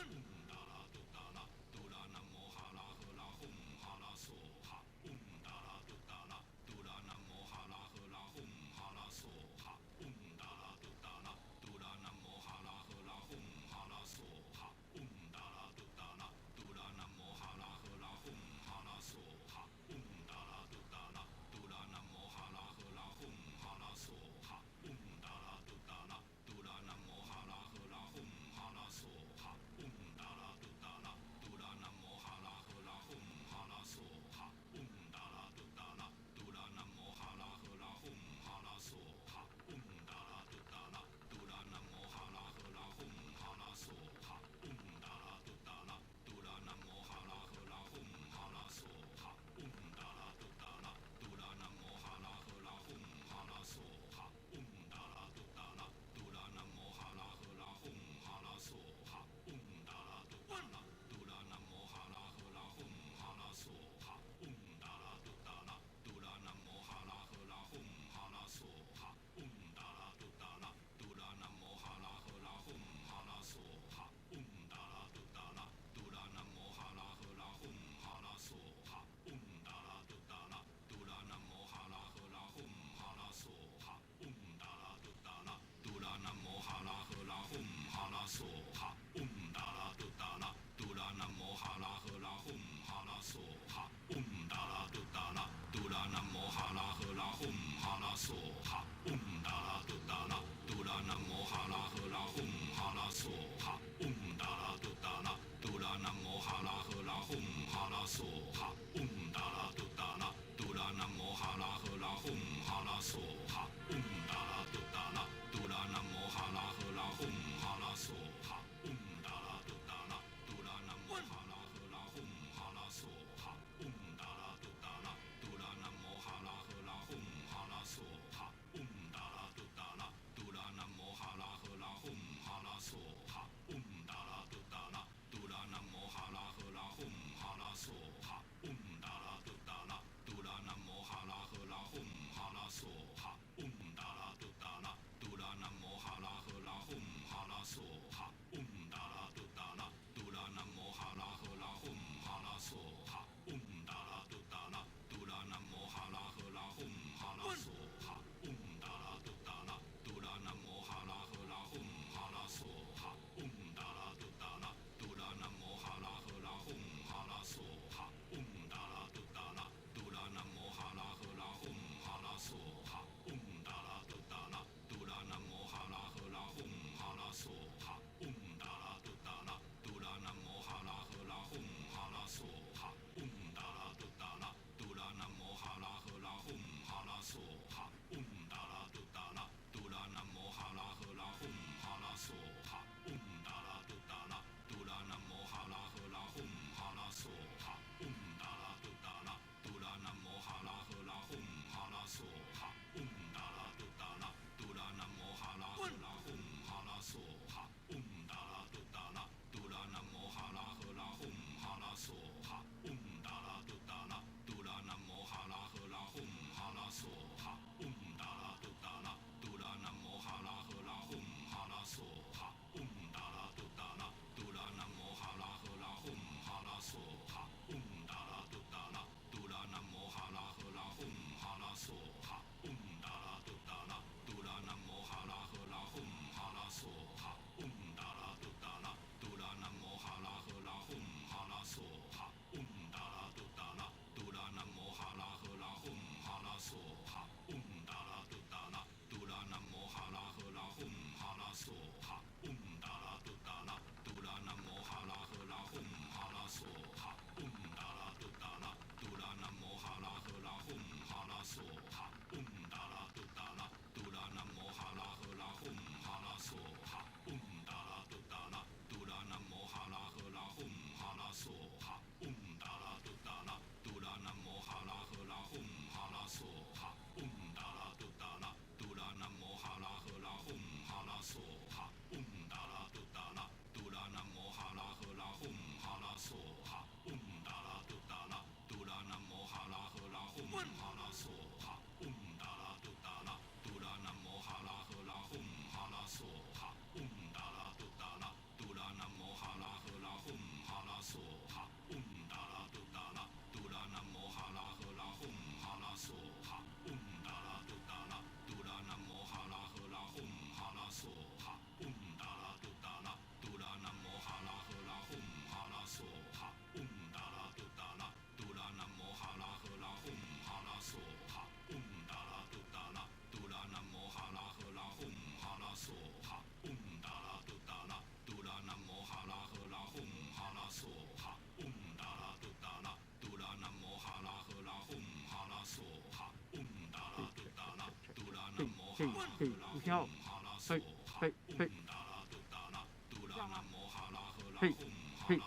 Om 嘿嘿，你听好，嘿嘿嘿，嘿嘿。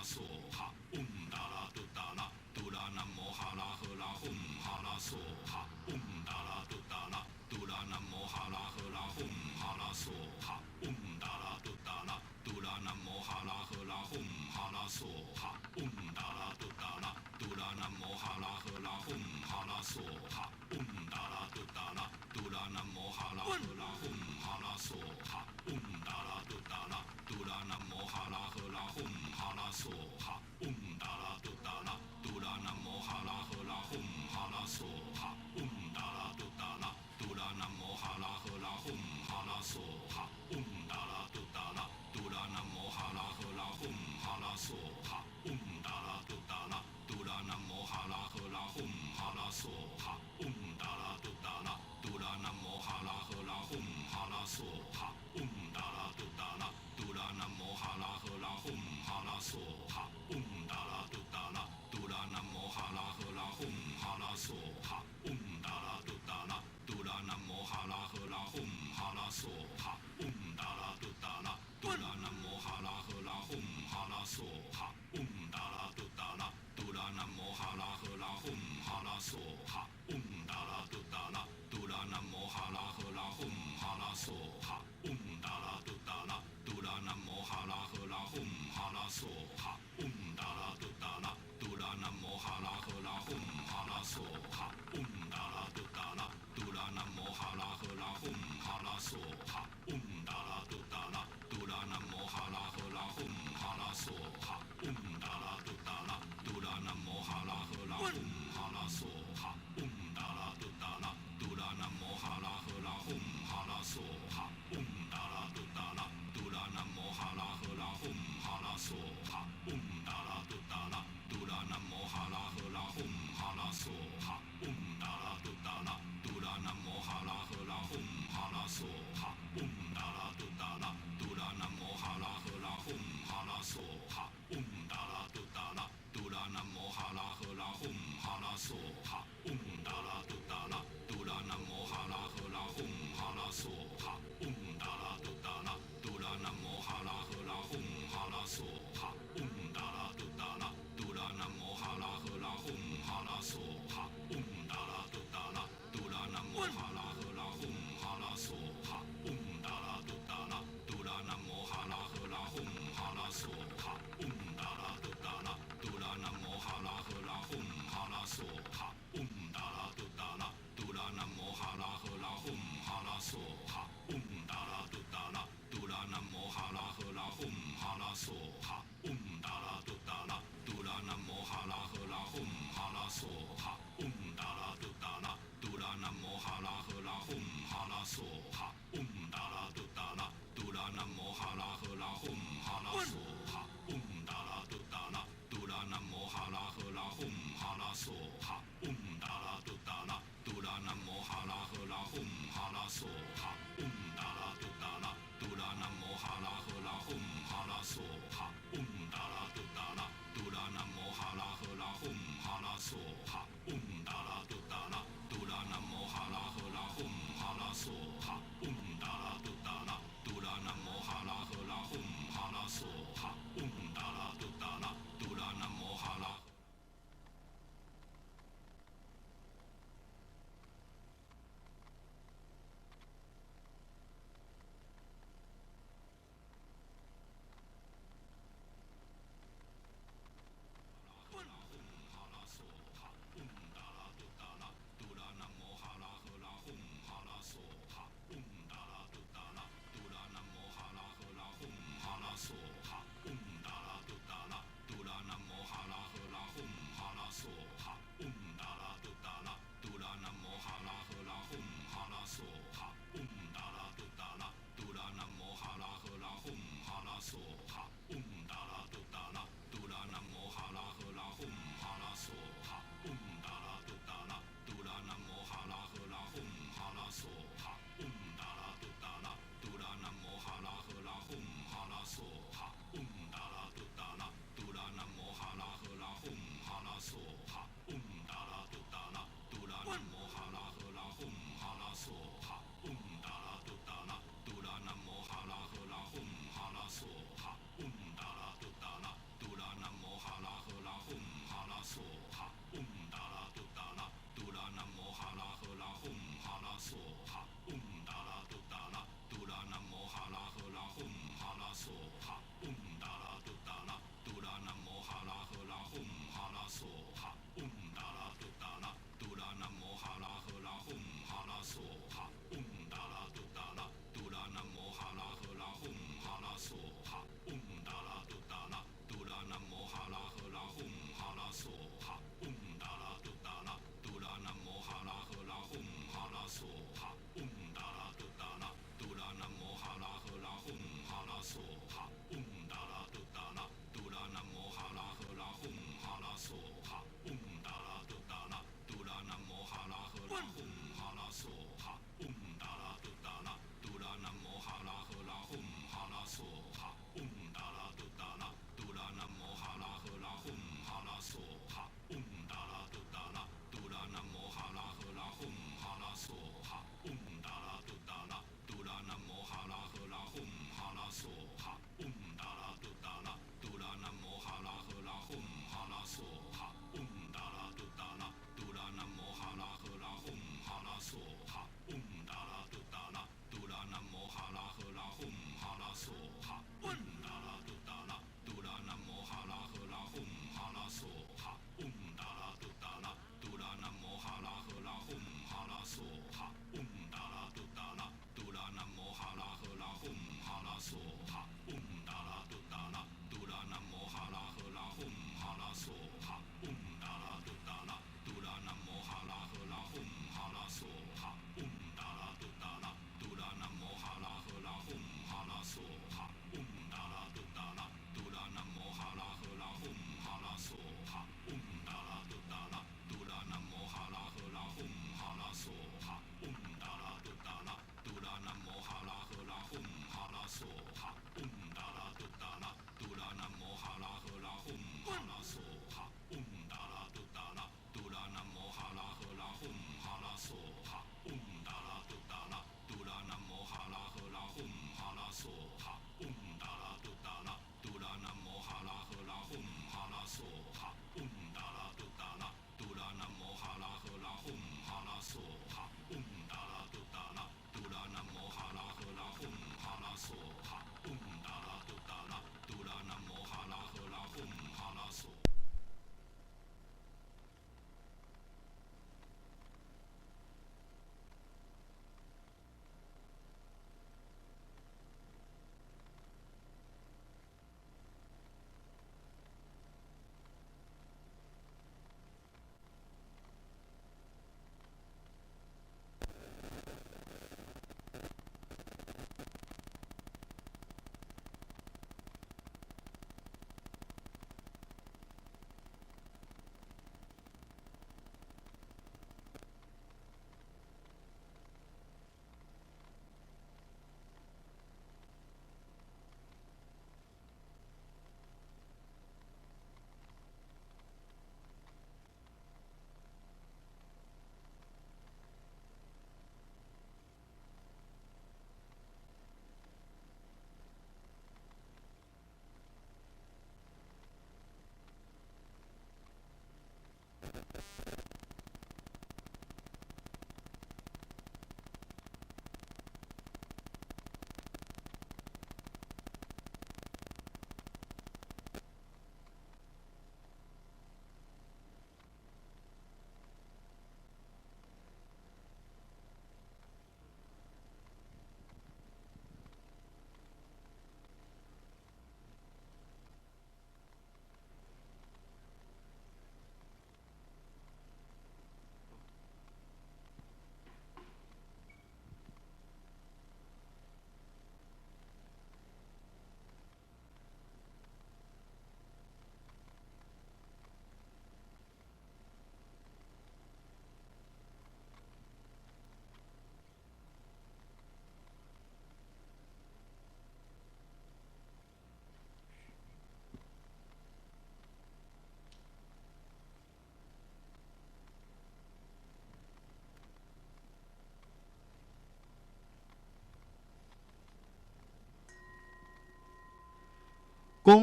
梭哈，唵达拉嘟达拉，嘟啦南无哈拉赫拉吽哈拉梭哈，唵达拉嘟达拉，嘟啦南无哈拉赫拉吽哈拉梭哈，唵达拉嘟达拉，嘟啦南无哈拉赫拉吽哈拉梭哈，唵达拉嘟达拉，嘟啦南无哈拉赫拉吽哈拉梭哈，唵达拉嘟达拉，嘟啦南无哈拉赫拉吽哈拉梭哈，唵达拉嘟达拉，嘟啦南无哈拉赫拉吽哈拉梭哈，唵达拉嘟达拉，嘟啦南无哈拉赫拉吽哈拉梭哈，唵达拉嘟达拉，嘟啦南无哈拉赫拉吽哈拉梭哈，唵达拉嘟达拉，嘟啦南无哈拉赫拉吽哈拉梭哈，唵达拉嘟达拉，嘟啦南无哈拉赫拉吽哈拉梭哈，唵达拉嘟达拉，嘟啦南无哈拉赫拉吽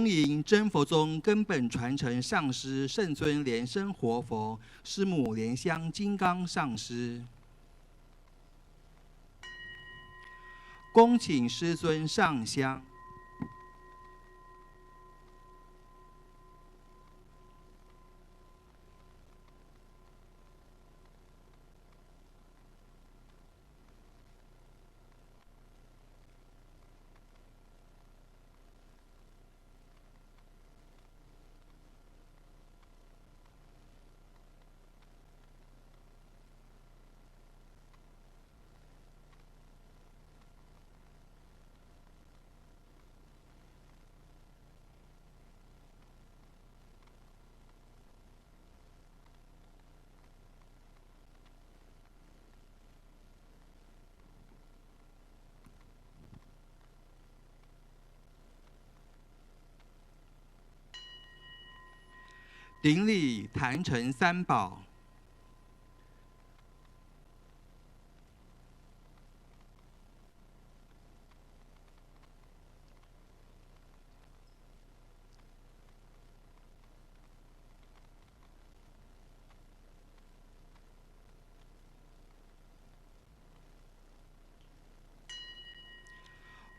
恭迎真佛宗根本传承上师圣尊莲生活佛师母莲香金刚上师。恭请师尊上香。顶礼坛城三宝。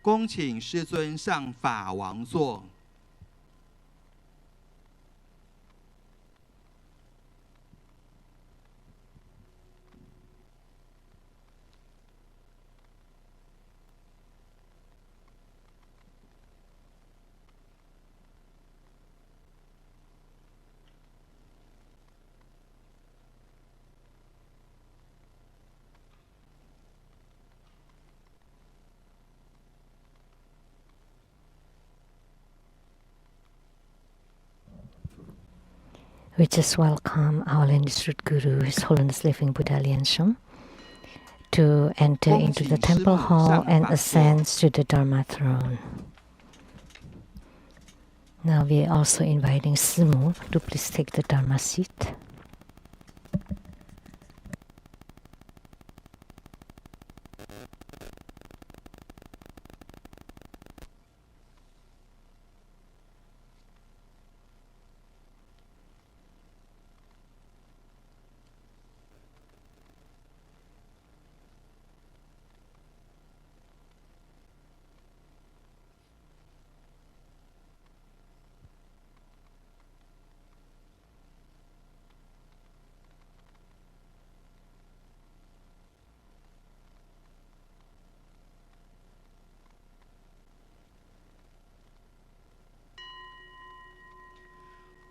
恭请师尊上法王座。We just welcome our Landesroot Guru, His Holiness Living Buddha Liansheng, to enter into the temple hall and ascend to the Dharma throne. Now we are also inviting Simu to please take the Dharma seat.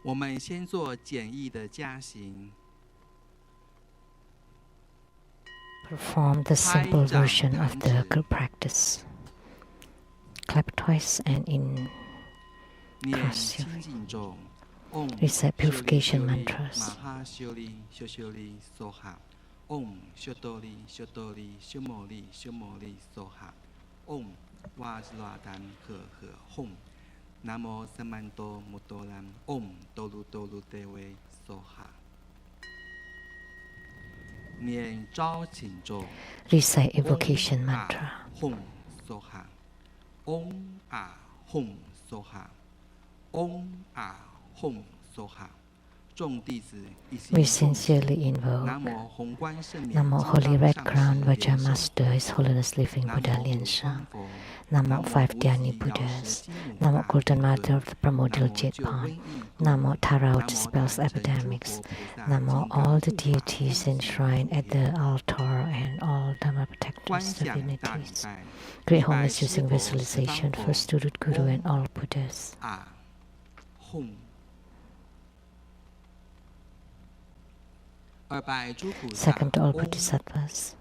我们先做简易的加行。Perform the simple version of the group practice. Clap twice and in cross your feet. Recite purification mantras. Om Shotori Shotori Shomori Shomori Soha. Om Wajladan He He Hom. Namo Samanto Mutolam. Om Tolu Tolu Dewe Soha. 念招请咒 Recite invocation mantra. Hom Soha. Om Ah Hom Soha. Om Ah Hom Soha. 众弟子一心 We sincerely invoke Namo Holy Red Crown Vajra Master, His Holiness Living Buddha Liansheng. Namo Five Dhyani Buddhas. Namo Golden Mother of the Primordial Jade Pond. Namo Tara which dispels epidemics. Namo all the deities enshrined at the altar and all Dharma protectors divinities. Great homage using visualization for student Guru and all Buddhas. Second to all Bodhisattvas.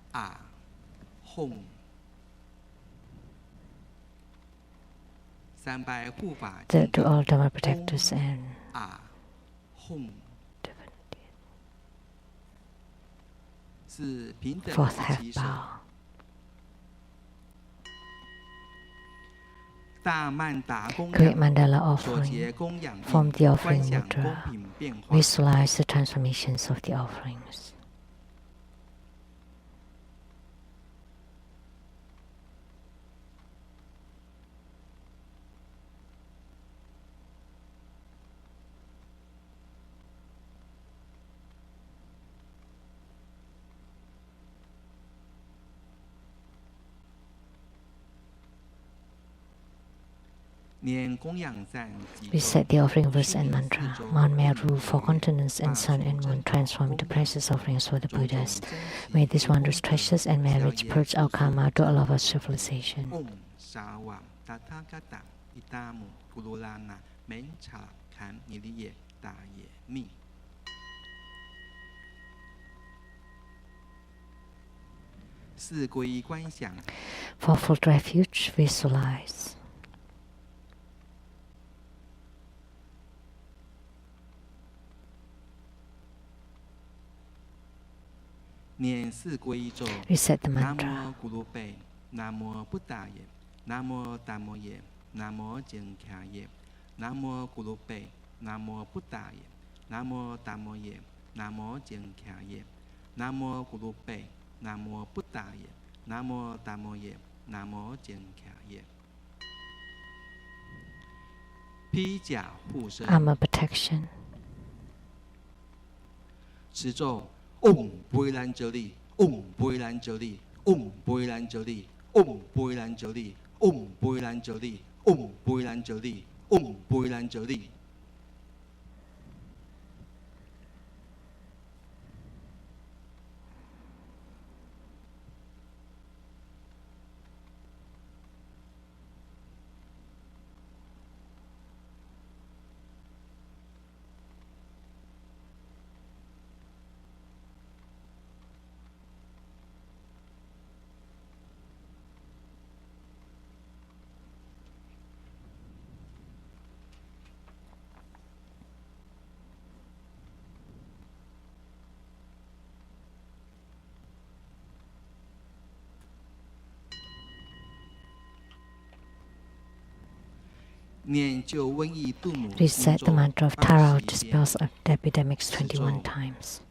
Third to all Dharma protectors and divinities. Fourth half bow. Great mandala offering. Form the offering mudra. Visualize the transformations of the offerings. Recite the offering verse and mantra. Mount Meru for continents and sun and moon transform into precious offerings for the Buddhas. May these wondrous treasures and merits purge our karma to allow us civilization. Fourfold refuge, visualize. Reset the mantra. Namo Buddhaye, Namo Dhammoye, Namo Jengkhaye, Namo Gurupe, Namo Buddhaye, Namo Dhammoye, Namo Jengkhaye, Namo Gurupe, Namo Buddhaye, Namo Dhammoye, Namo Jengkhaye. Armor protection. 持咒 Om Builanjali, Om Builanjali, Om Builanjali, Om Builanjali, Om Builanjali, Om Builanjali, Om Builanjali. Recite the mantra of Tara, which dispels epidemics 21 times.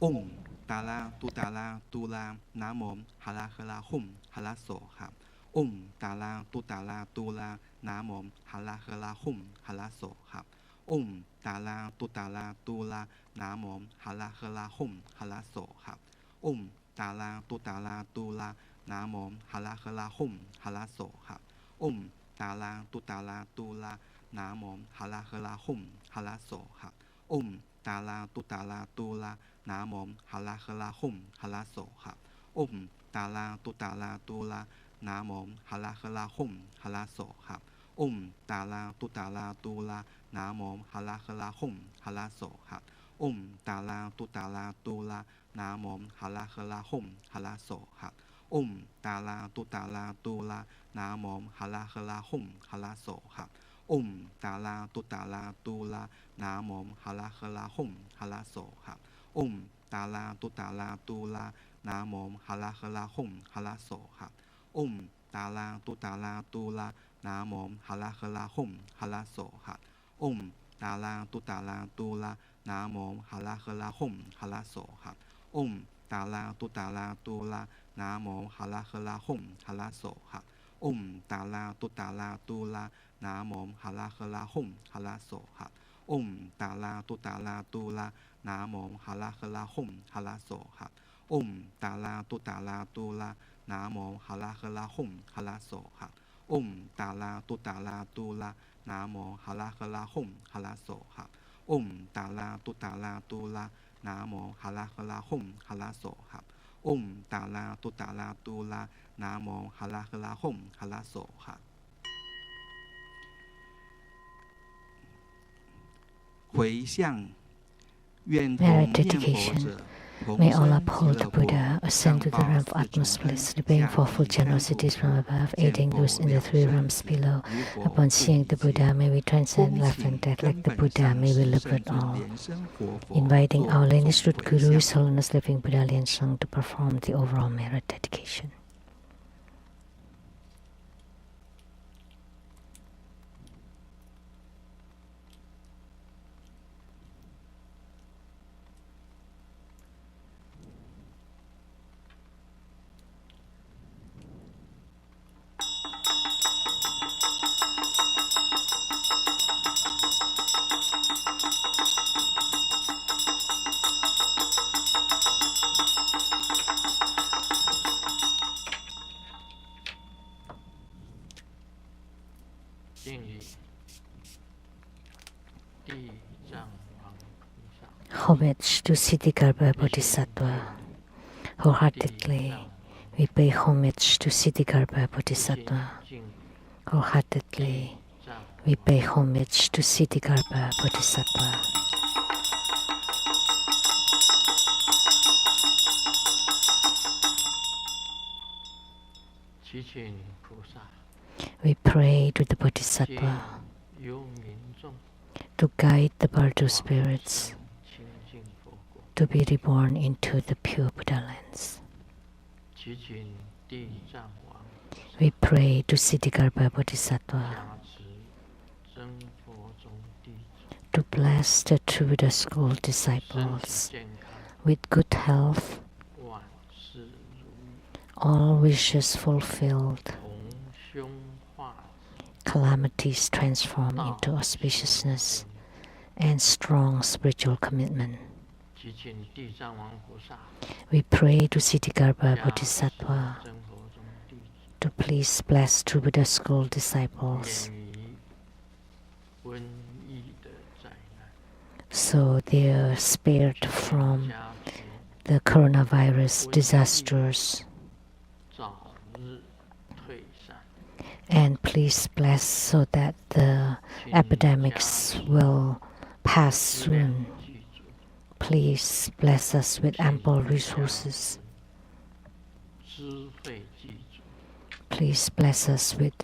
Om Tala Tutala Tula Namom Hala Hala Hum Hala Soha. Om Tala Tutala Tula Namom Hala Hala Hum Hala Soha. Om Tala Tutala Tula Namom Hala Hala Hum Hala Soha. Om Tala Tutala Tula Namom Hala Hala Hum Hala Soha. Om Tala Tutala Tula Namom Hala Hala Hum Hala Soha. Om Tala Tutala Tula Namom Hala Hala Hum Hala Soha. Om Tala Tutala Tula Namom Hala Hala Hum Hala Soha. Om Tala Tutala Tula Namom Hala Hala Hum Hala Soha. Om Tala Tutala Tula Namom Hala Hala Hum Hala Soha. Om Tala Tutala Tula Namom Hala Hala Hum Hala Soha. Om Tala Tutala Tula Namom Hala Hala Hum Hala Soha. Om Tala Tutala Tula Namom Hala Hala Hum Hala Soha. Om Tala Tutala Tula Namom Hala Hala Hum Hala Soha. Om Tala Tutala Tula Namom Hala Hala Hum Hala Soha. Om Tala Tutala Tula Namom Hala Hala Hum Hala Soha. Om Tala Tutala Tula Namom Hala Hala Hum Hala Soha. Om Tala Tutala Tula Namom Hala Hala Hum Hala Soha. Om Tala Tutala Tula Namom Hala Hala Hum Hala Soha. Om Tala Tutala Tula Namom Hala Hala Hum Hala Soha. Om Tala Tutala Tula Namom Hala Hala Hum Hala Soha. Om Tala Tutala Tula Namom Hala Hala Hum Hala Soha. 回向愿同 Merit 念佛 dedication. 者 May all uphold the Buddha, ascend to the realm of utmost bliss, repaying fourfold generosities from above, aiding those in the three realms below. Upon seeing the Buddha, may we transcend life and death like the Buddha, may we liberate all. Inviting our lineage root Guru, His Holiness Living Buddha Liansheng, to perform the overall merit dedication. Homage to Siddhigarbha Bodhisattva. Wholeheartedly, we pay homage to Siddhigarbha Bodhisattva. Wholeheartedly, we pay homage to Siddhigarbha Bodhisattva. We pray to the Bodhisattva to guide the Bardo spirits to be reborn into the pure Buddha lands. We pray to Siddhigarbha Bodhisattva to bless the true Buddha school disciples with good health, all wishes fulfilled, calamities transformed into auspiciousness, and strong spiritual commitment. We pray to Siddhigarbha Bodhisattva to please bless true Buddha school disciples so they are spared from the coronavirus disasters. And please bless so that the epidemics will pass soon. Please bless us with ample resources. Please bless us with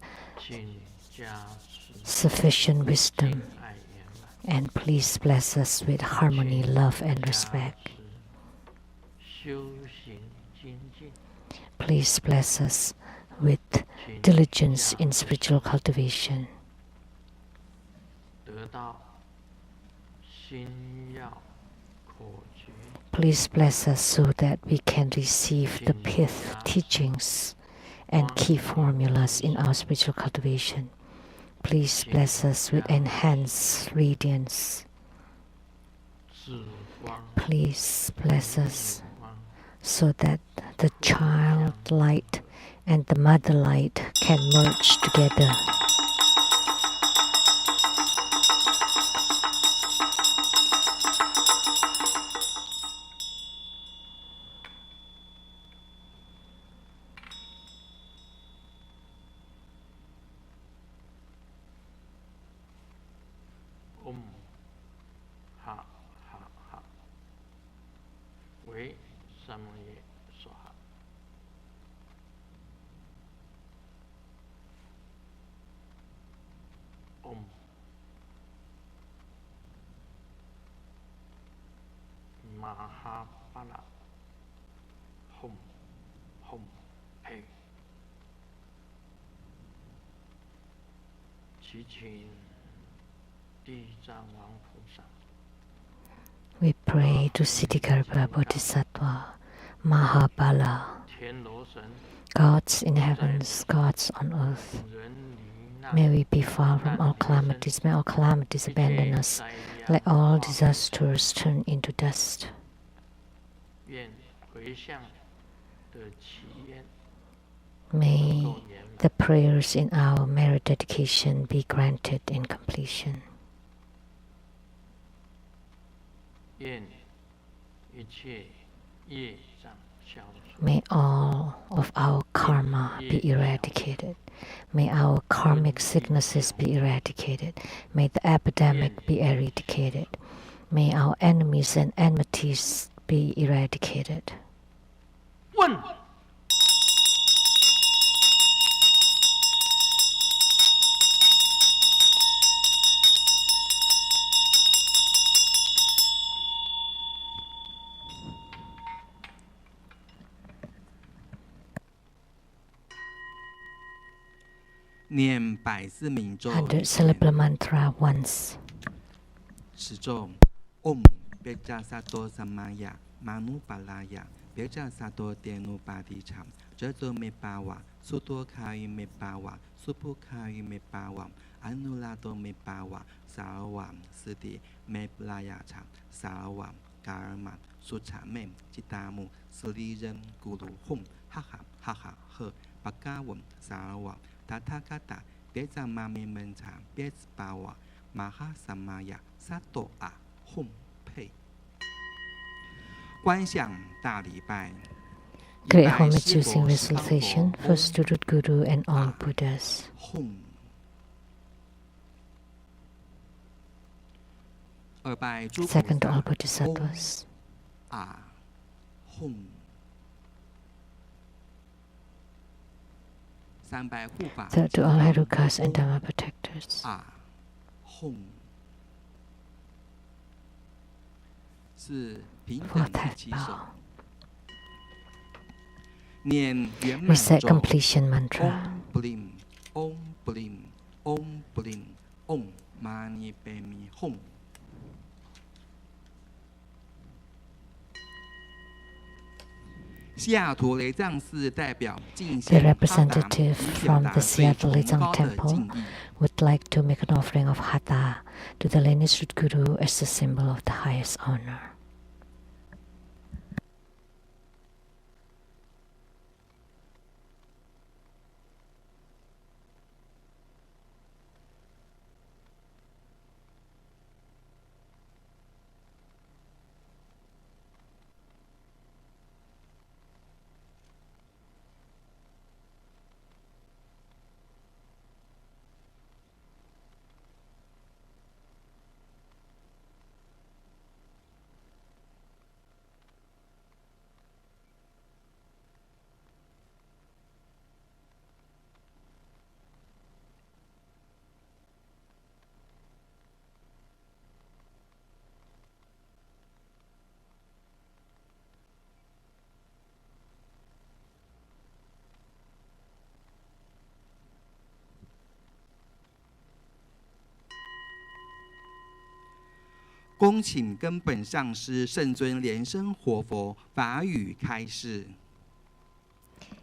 sufficient wisdom. And please bless us with harmony, love, and respect. Please bless us with diligence in spiritual cultivation. Please bless us so that we can receive the pith teachings and key formulas in our spiritual cultivation. Please bless us with enhanced radiance. Please bless us so that the child light and the mother light can merge together. We pray to Siddhigarbha Bodhisattva, Mahabala, gods in heavens, gods on earth. May we be far from all calamities. May all calamities abandon us. Let all disasters turn into dust. May the prayers in our merit dedication be granted in completion. May all of our karma be eradicated. May our karmic sicknesses be eradicated. May the epidemic be eradicated. May our enemies and enmities be eradicated. One. Hundred syllable mantra once. 持咒 Om Beja Sato Samaya Manu Palaya Beja Sato Denu Padicham Jato Mepawa Suto Kai Mepawa Supu Kai Mepawa Anulato Mepawa Sarawam Siti Meplayacham Sarawam Karaman Suchamem Chitamu Surijan Guru Hum Haha Haha He Pakawam Sarawam Tathagata Beja Mame Mencha Bez Bawa Maha Samaya 萨埵啊吽佩。观想大礼拜。Great homage using recitation, first to the Guru and all Buddhas. Second to all Bodhisattvas. Third to all Herukas and Dhamma protectors. Fourth head bow. Recite completion mantra. Om Blim, Om Blim, Om Blim, Om Mani Padme Hum. The representative from the Seattle Lizang Temple would like to make an offering of Hatha to the lineage root Guru as a symbol of the highest honor.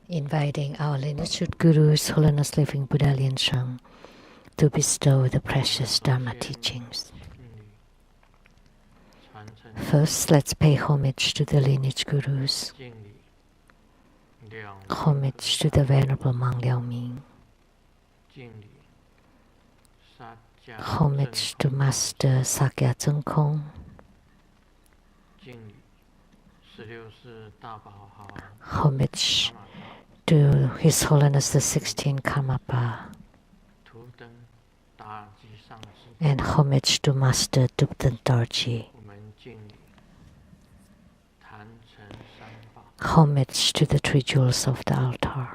Inviting our lineage root Guru, His Holiness Living Buddha Liansheng, to bestow the precious Dharma teachings. First, let's pay homage to the lineage Gurus. Homage to the Venerable Mang Liao Ming. Homage to Master Sakya Zeng Kong. Homage to His Holiness the 16th Karmapa. And homage to Master Dupten Dorji. Homage to the three jewels of the altar.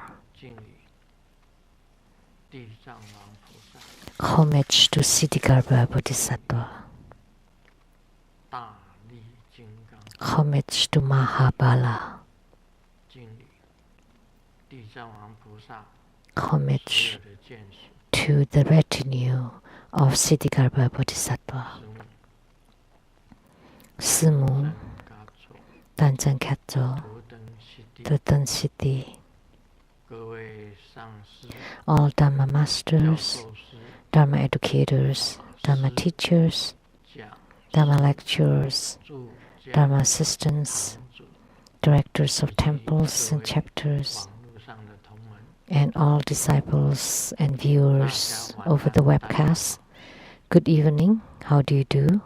Homage to Siddhigarbha Bodhisattva. Homage to Mahabala. Homage to the retinue of Siddhigarbha Bodhisattva. Simu, Tanzan Katso, Tutan Siddhi, all Dharma masters, Dharma educators, Dharma teachers, Dharma lecturers, Dharma assistants, directors of temples and chapters, and all disciples and viewers over the webcast. Good evening, how do you do?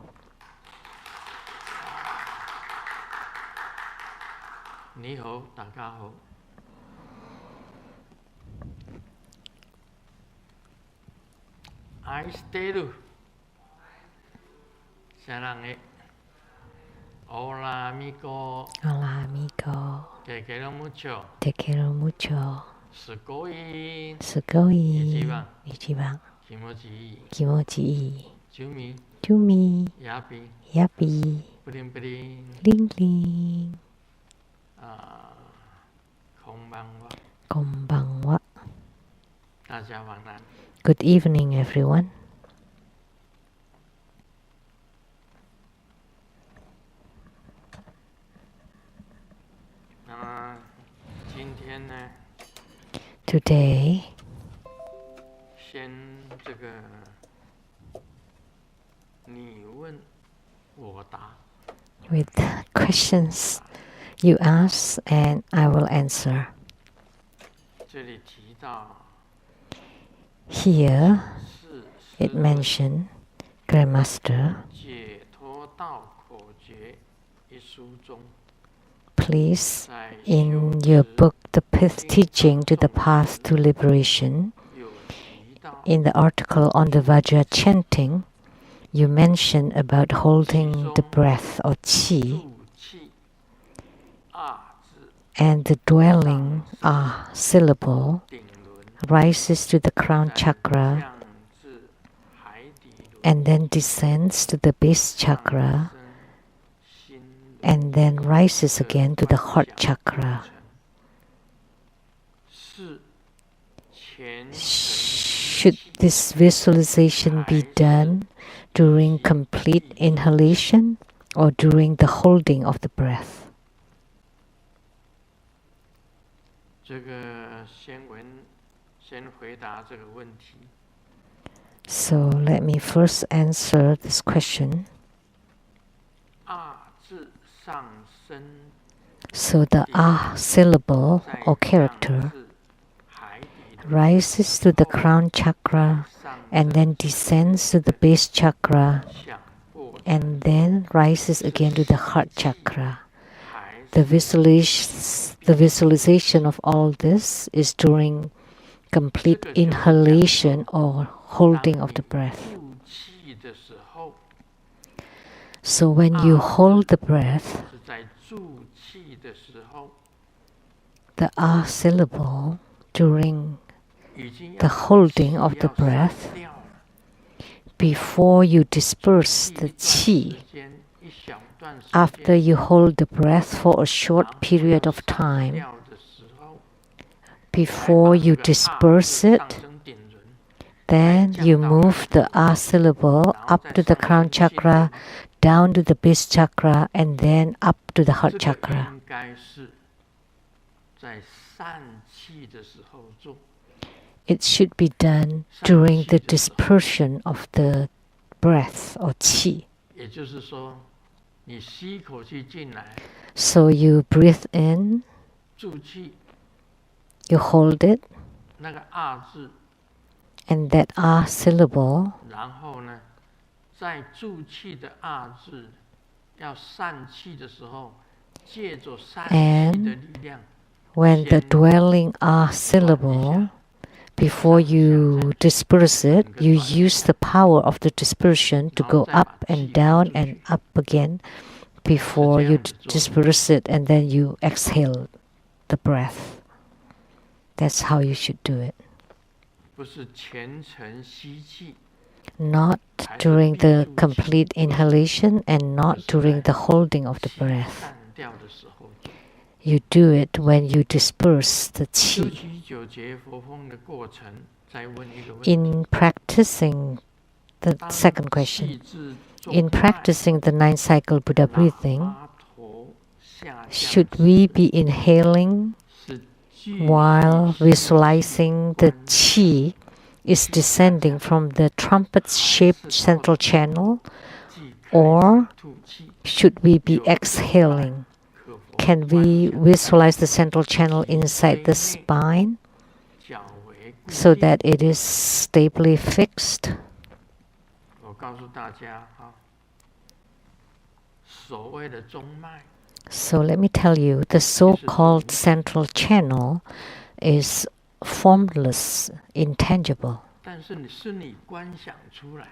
Hola amigo. Hola amigo. Te quiero mucho. Te quiero mucho. Sugoi. Sugoi. Ichiban. Kimochi. Kimochi. Chumi. Chumi. Yapi. Yapi. Bling bling. Ling ling. Konbanwa. Konbanwa. Dajawanan. Good evening, everyone. Today, with questions you ask and I will answer. Here it mentioned Grandmaster, 解脱道口诀一书中， please, 在 in 修 your 持 book, The Fifth Teaching to the Path to Liberation, 有提到 in the article on the Vajra chanting, you mention about holding the breath or qi 助气二字 and the dwelling syllable 顶轮， rises to the crown 再 chakra 降至海底轮， and then descends to the base 上 chakra 升心轮 and then rises 的 again to the 观 heart 想 chakra. 过程，是虔诚 Should this visualization be done during complete inhalation or during the holding of the breath? 这个先回答这个问题。 So let me first answer this question. 二字上升 So the ah syllable 再 or 降 character 至海底轮， rises to the crown chakra 上 and 升 then descends to the base chakra 想过程， and then rises again to the heart chakra. 还 The 是 visualization of all this is during complete inhalation or holding of the breath. 助气的时候， So when you hold the breath, 是在助气的时候， the ah syllable during 已经 the 要 holding of the 要散 breath, 掉了， before you disperse 一 the 段 qi, 时间，一小段时 after 间， you hold the breath for a 然 short 后 period 要 of 散 time, 掉的时候， before you 才把这个 disperse 啊 it, 上升顶轮， then you move the ah syllable up to the crown chakra, down to the base chakra, and then up to the 这 heart 个 chakra. 应该是在散气的时候做。 It should be done during the dispersion of the breath or qi. 也就是说，你吸一口气进来， So you breathe in, 助气， you hold it, 那个啊字， and that ah syllable, 然后呢，在助气的啊字要散气的时候，借着散气的力量， when the dwelling ah syllable, before you disperse it, you use the power of the dispersion to go up and down and up again before you disperse it, and then you exhale the breath. That's how you should do it. 不是虔诚吸气， Not during the complete inhalation and not during the holding of the 气 breath. 散掉的时候做。 You do it when you disperse the 修 qi. 习九节佛风的过程，再问一个问题： In practicing the 当 second question, 气至中 in 脉 practicing the 9 cycle Buddha 喇 breathing, 叭头下降 should we be inhaling 是继续 while 吸气 visualizing the qi is descending from the trumpet-shaped central channel, 即开 or 始吐气， should we be exhaling? 可否 Can 观 we 想 visualize the central channel inside the spine 较为固 so 定？ that it is stably fixed? 我告诉大家啊，所谓的中脉 So let me tell you, the so-called central channel is formless, intangible. 但是你观想出来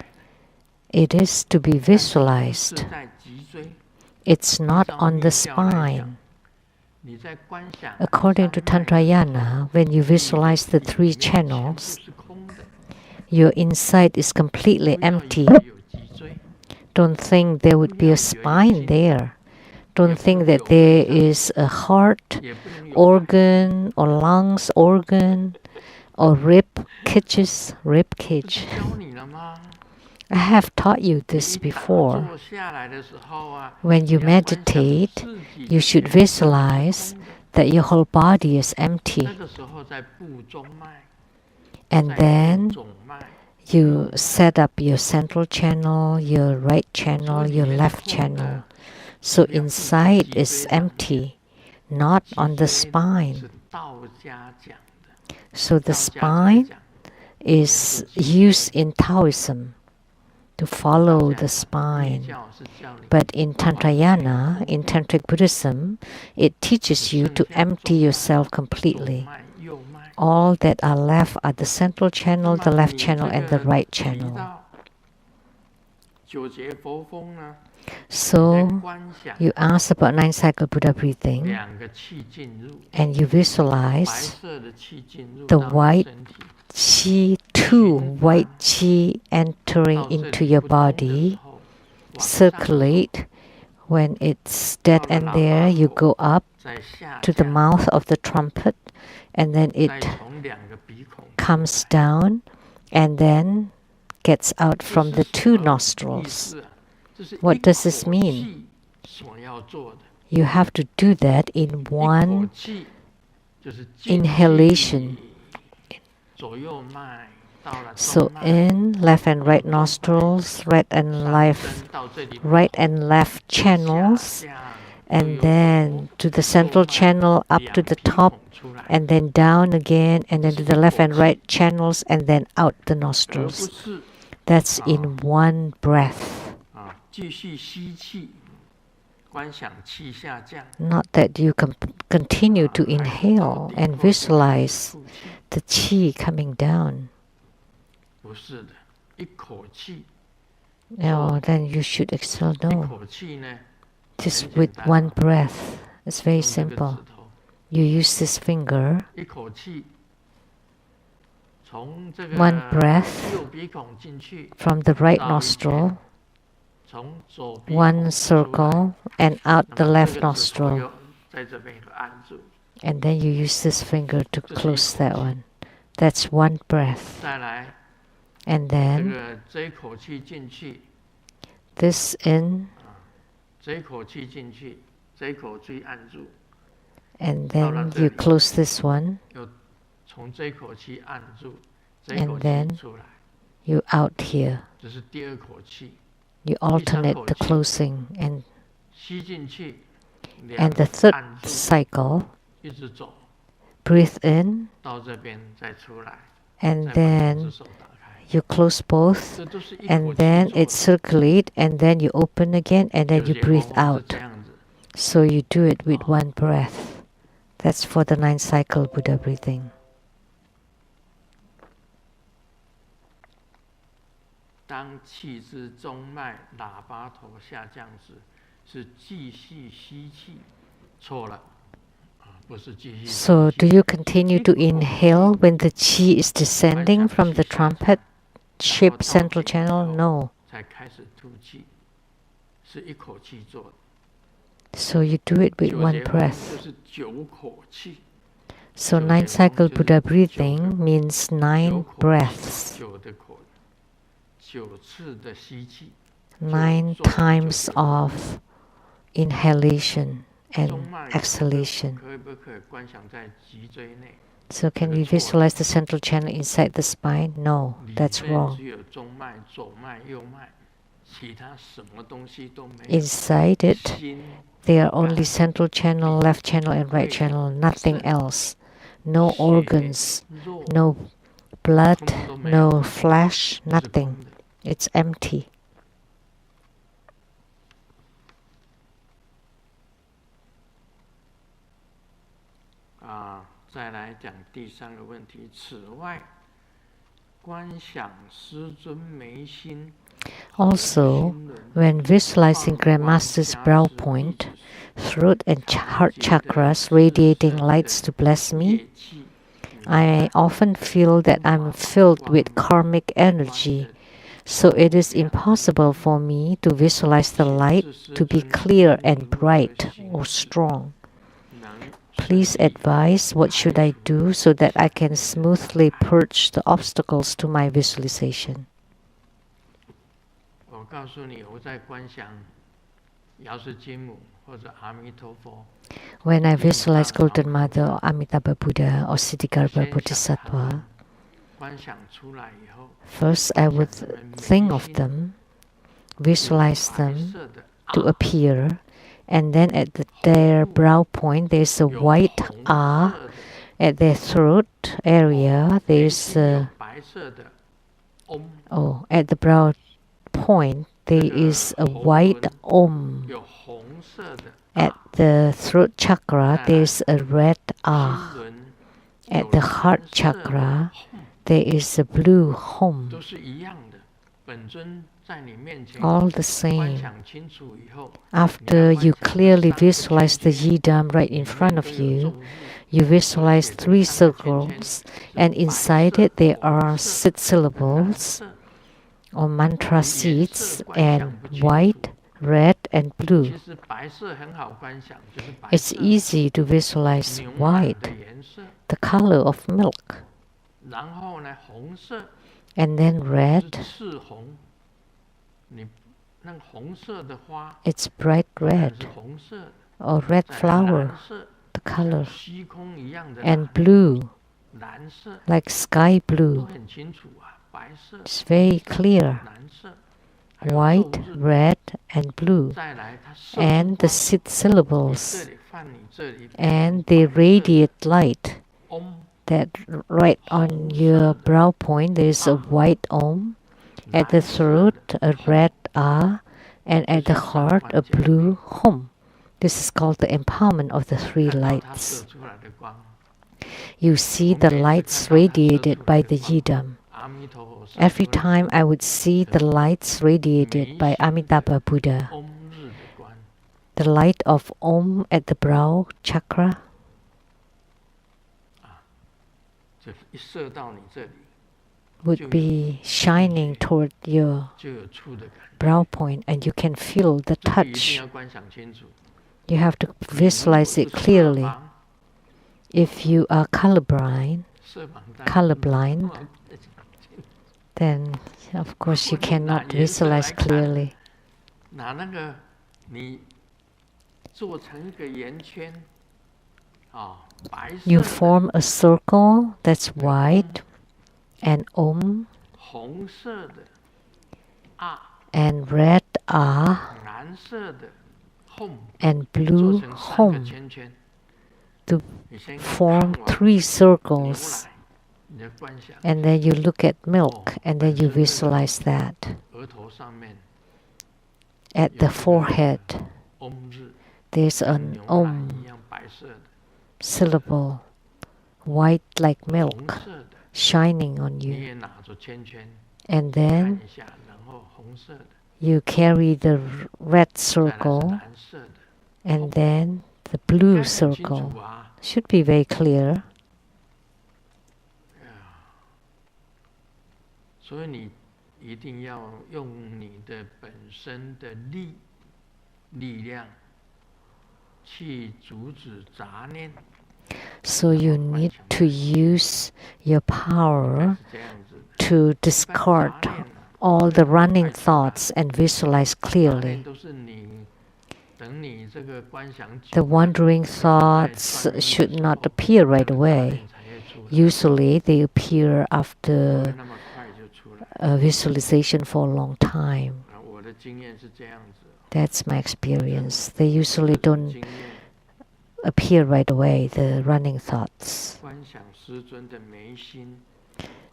的， It is to be 但是不 visualized. 是在脊椎。 It's not 照 on the 密教来讲 spine. 你在观想 According to 三脉的时候 Tantrayana, when you 你的 visualize the 里 three 面全部 channels, 是空的， your inside is 不 completely 要以 empty. 为有脊椎， Don't think there would be a spine there. Don't think that there is a heart, 也不能有 organ, or lungs organ, or rib cage. 不是教你了吗？ I have taught you 你 this 一打 before. 坐下来的时候啊， When you 你要观想 meditate, 自己 you should 全身是 visualize 空的 that your whole body is empty. 那个时候在布中脉， And 在 then 总脉， you set up your central channel, your right 所 channel, 以里 your 面是 left 空 channel. 的。 So 不要放在 inside 脊椎 is 上面 empty, not 脊 on the 椎 spine. 是道家讲的， So the 道家才 spine 讲 is used in Taoism to follow the spine. But in Tantrayana, in Tantric Buddhism, it teaches you to empty yourself completely. All that are left are the central channel, the left channel, and the right channel. So you ask about 9-cycle Buddha breathing, and you visualize the white qi, two white qi entering into your body, circulate. When it's dead and there, you go up to the mouth of the trumpet, and then it comes down and then gets out from the two nostrils. What does this mean? You have to do that in one inhalation. So in left and right nostrils, right and left channels, and then to the central channel, up to the top, and then down again, and then to the left and right channels, and then out the nostrils. That's in one breath. Not that you can continue to inhale and visualize the qi coming down. No, then you should exhale. No. Just with one breath. It's very simple. You use this finger. One breath from the right nostril, one circle, and out the left nostril. And then you use this finger to close that one. That's one breath. And then this in, and then you close this one, and then you out here. You alternate the closing, and the third cycle, breathe in, and then you close both, and then it circulate, and then you open again, and then you breathe out. So you do it with one breath. That's for the 9-cycle Buddha breathing. So do you continue to inhale when the qi is descending from the trumpet-shaped central channel? No. So you do it with one breath. So 9-cycle Buddha breathing means 9 breaths. 9 times of inhalation and exhalation. So can we visualize the central channel inside the spine? No, that's wrong. Inside it, there are only central channel, left channel, and right channel, nothing else. No organs, no blood, no flesh, nothing. It's empty. Also, when visualizing Grandmaster's brow point, throat and heart chakras radiating lights to bless me, I often feel that I'm filled with karmic energy, so it is impossible for me to visualize the light to be clear and bright or strong. Please advise what should I do so that I can smoothly purge the obstacles to my visualization. When I visualize Golden Mother or Amitabha Buddha or Siddhigarbha Bodhisattva, first I would think of them, visualize them to appear, and then at their brow point there's a white R. At their throat area there's at the brow point, there is a white Om. 有红色的 At the throat chakra, there is a red 心 Ah. 轮 At the heart chakra, there is a blue Hum. 都是一样的。本尊在你面前 All the 观 same. 想清楚以后， After you clearly visualize the Yidam right in front of you, you visualize 3 circles, and inside it there are 6 syllables or mantra seeds, and white, red, and 其 blue. 实白色很好观想，就是白 It's 色 easy to visualize 牛奶 white, 的颜色， the color of milk, 然后呢红色 and then 是 red, 赤红。你那红色的花 it's bright 当然 red, 是红色的， or red 再来 flower, 蓝色 the 像 color, 虚空一样的 and 蓝， blue, 蓝色 like sky 都 blue. 很清楚啊，白色、 It's very clear. 蓝色，还有 White, 昼日， red, and blue, 再来它射 and 出 the 光， 6 你这 syllables, 里放你这里， and they radiate light. 嗡 That right on your brow point there is a white Om, at the 蓝色 throat 的 a 红 red Ah, and at the heart a blue Hum. This is called the empowerment of the 3看到它 lights. 射出来的光。 You see the lights radiated by the Yidam. 阿弥陀佛射 Every 出来 time I would see the lights radiated by Amitabha Buddha, 嗡日的光， the light of Om at the brow chakra, 就一射到你这里， would be shining toward your 就有触的感觉。 brow point, and you can feel the 这个一定 touch. 要观想清楚。 You have to 你如果 visualize 是 it clearly. 色盲 If you are colorblind, 色盲当然 colorblind, 不能 then of course you 不能拿 cannot 颜色来 visualize 看 clearly. 拿那个你做成一个圆圈，白色 You 的 form a circle that's white, and Om, 红色的啊， and red Ah, 蓝色的 home and 做 blue 成3个 Hum 圈圈。 to 你先 form 看完 3 牛 circles, 奶，你的观想 and then you look at milk, and then you visualize that 额头上面 at the forehead. 嗡日， There's 像 an 牛奶 Om 一样白色的， syllable, white like 红 milk, 色的， shining on 你 you. 也拿着圈圈 And 看 then 一下，然后红色的， you carry the red 再来是 circle, 蓝色的， and then the 应 blue 该很清 circle. 楚啊。 Should be very clear. 所以你一定要用你的本身的力量去阻止杂念， So you need to use your 应该 power 是这样子的。 to 一般 discard 杂念 all the running 太杂 thoughts and visualize 杂 clearly. 念都是你等你这个观想久 The 了 wandering 在 thoughts 转念的 should 时 not 候 appear 那 right 个杂 away. 念才会出来， Usually they appear 不会 after 那么快就出来。 a visualization for a long time. 我的经验是这样子， That's my experience. They usually 这是 don't 经验。 appear right away, the running thoughts. 观想师尊的眉心，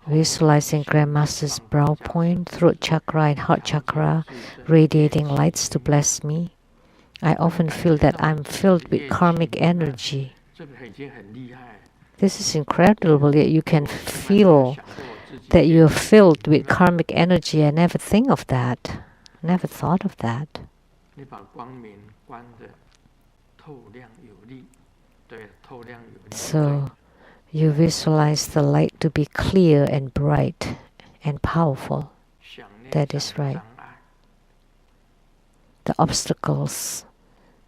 Visualizing Grandmaster's brow point, throat chakra, and heart chakra radiating lights to bless me. I often feel that I'm filled with karmic energy. 这个已经很厉害。 This is incredible, yet you can 我从来没有 feel 想过我自己 that 也 you're filled with karmic energy. I never think of that. Never thought of that. 你把光明关的透亮有力，对，透亮有力。 So you visualize the light to be clear and bright and powerful. 想念 that 上 is 的 right. 障碍 The obstacles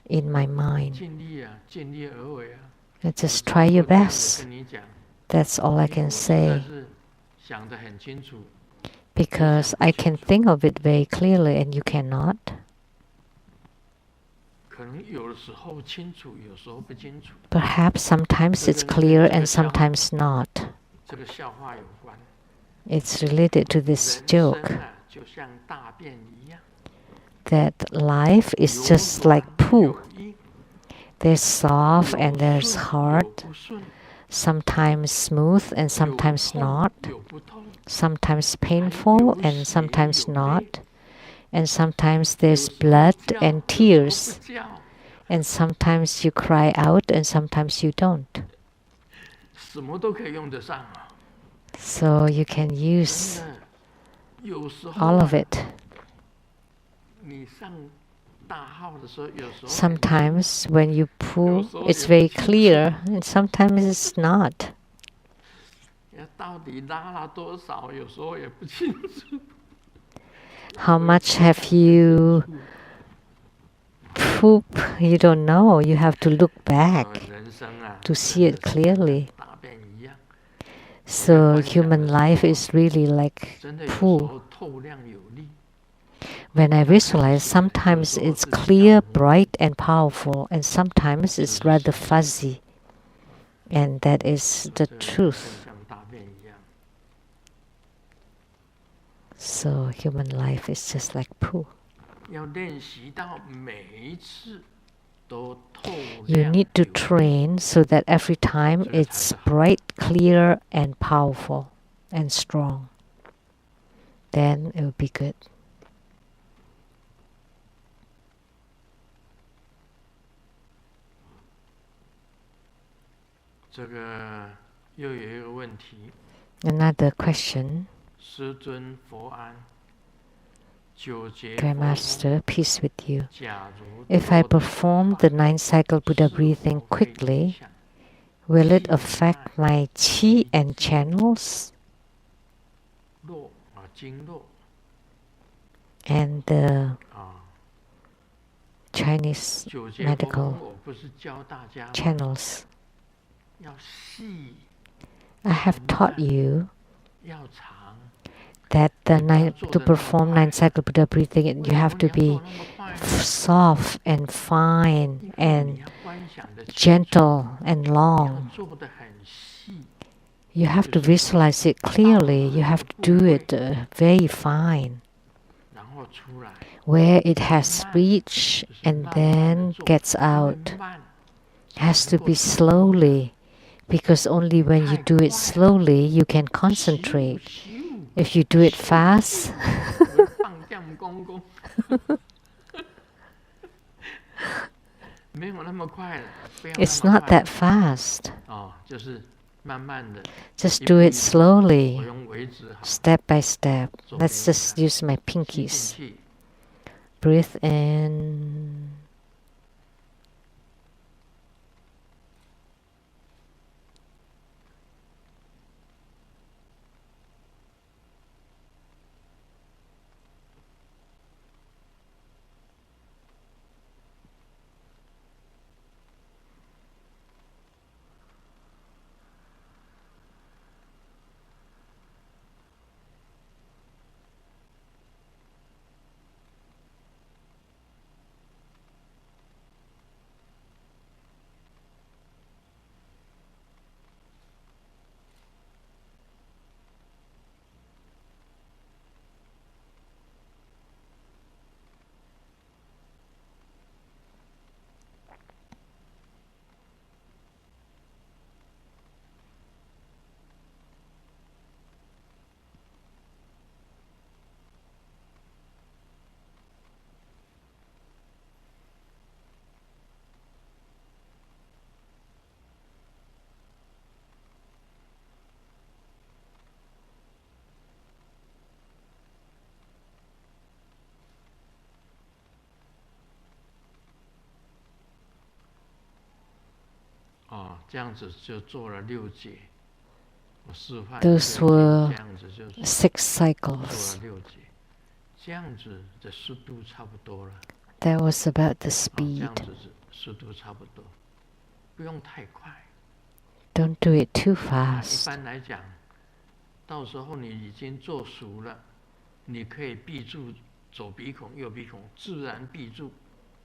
in my mind. 尽力啊，尽力而为啊。 Just 我 try your 我这样子 best. 跟你讲， That's all I 因为 can 我实在 say, 是想得很清楚， because I can think of it very clearly and you cannot. 可能有的时候清楚，有时候不清楚。 Perhaps sometimes it's clear and sometimes not. 这个笑话有关。 It's related to this 人 joke 生啊，就像大便一样， that life is 有 just 软 like poo. 有硬 There's soft 有 and there's 顺 hard, 有不顺 sometimes smooth and 有 sometimes 痛 not, 有不痛， sometimes painful and sometimes not, and sometimes there's blood and tears, and sometimes you cry out and sometimes you don't. So you can use all of it. Sometimes when you pull, it's very clear, and sometimes it's not. How much have you poop? You don't know. You have to look back to see it clearly. So human life is really like poo. When I visualize, sometimes it's clear, bright, and powerful, and sometimes it's rather fuzzy. And that is the truth. So human life is just like poo. You need to train so that every time it's bright, clear, and powerful, and strong. Then it will be good. Another question. Grandmaster, peace with you. If I perform the 9-cycle Buddha breathing quickly, will it affect my qi and channels? And the Chinese medical channels. I have taught you that to perform 9-cycle Buddha breathing, you have to be soft and fine and gentle and long. You have to visualize it clearly. You have to do it very fine, where it has reached and then gets out. It has to be slowly, because only when you do it slowly you can concentrate. If you do it fast, it's not that fast. Just do it slowly, step by step. Let's just use my pinkies. Breathe in. Those were 6 cycles. That was about the speed. Don't do it too fast.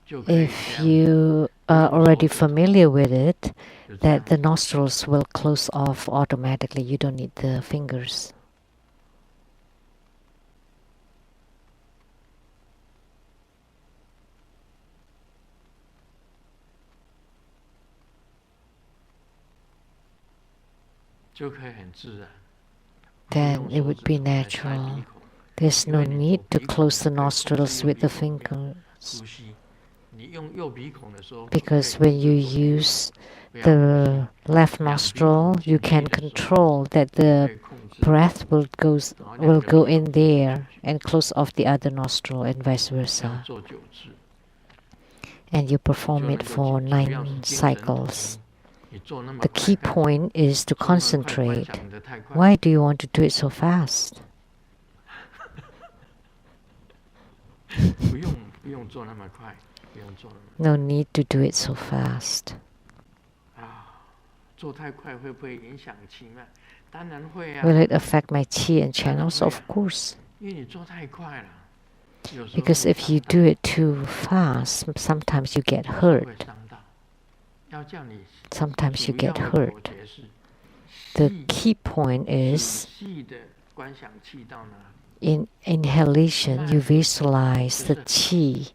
If you are already familiar with it, that the nostrils will close off automatically. You don't need the fingers. Then it would be natural. There's no need to close the nostrils with the fingers, because when you use the left nostril, you can control that the breath will go in there and close off the other nostril and vice versa. And you perform it for 9 cycles. The key point is to concentrate. Why do you want to do it so fast? No need to do it so fast. Will it affect my qi and channels? Of course. Because if you do it too fast, sometimes you get hurt. Sometimes you get hurt. The key point is, in inhalation, you visualize the qi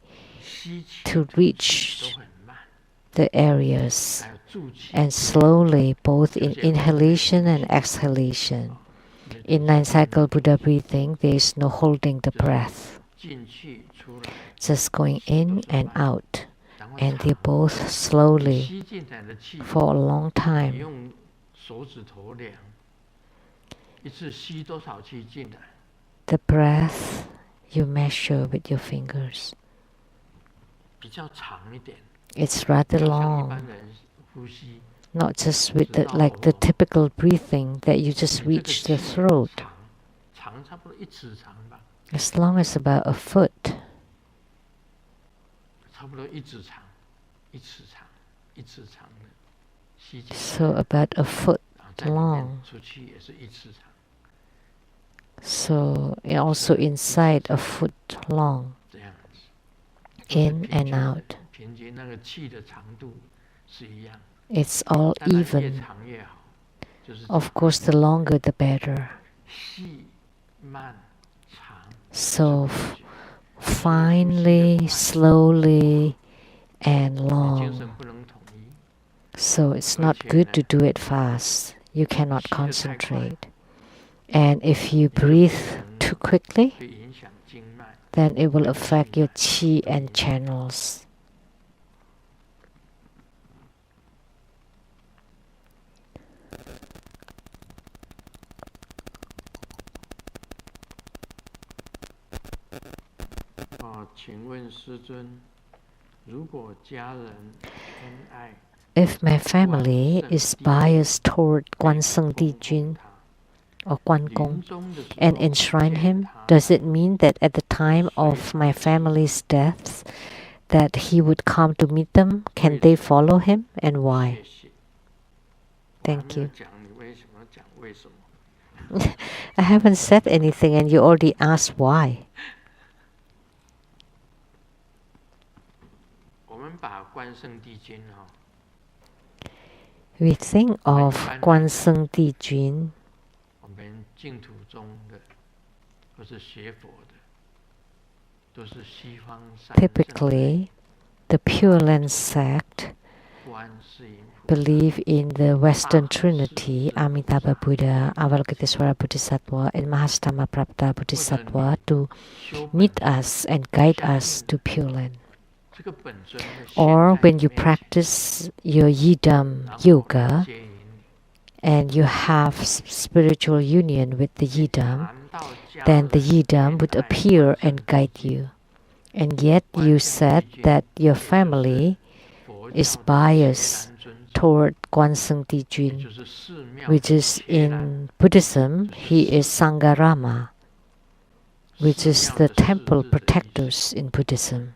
to reach the areas, and slowly, both in inhalation and exhalation. In 9-cycle Buddha breathing, there is no holding the breath, just going in and out, and they both slowly for a long time. The breath you measure with your fingers. It's rather long, not just with like the typical breathing that you just reach the throat. As long as about a foot. So about a foot long. So also inside a foot long. In and out. It's all even. Of course, the longer the better. So finely, slowly, and long. So it's not good to do it fast. You cannot concentrate. And if you breathe too quickly, then it will affect your qi and channels. If my family is biased toward Guanseng Dijun or Guan Gong and enshrine him, does it mean that at the time of my family's deaths that he would come to meet them? Can they follow him, and why? Thank you. I haven't said anything and you already asked why. We think of Guanseng Dijun. Typically, the Pure Land sect believe in the Western Trinity, Amitabha Buddha, Avalokitesvara Bodhisattva, and Mahastama Prapta Bodhisattva to meet us and guide us to Pure Land. Or when you practice your Yidam yoga and you have spiritual union with the Yidam, then the Yidam would appear and guide you. And yet you said that your family is biased toward Guanseng Dijun, which is in Buddhism, he is Sangharama, which is the temple protectors in Buddhism.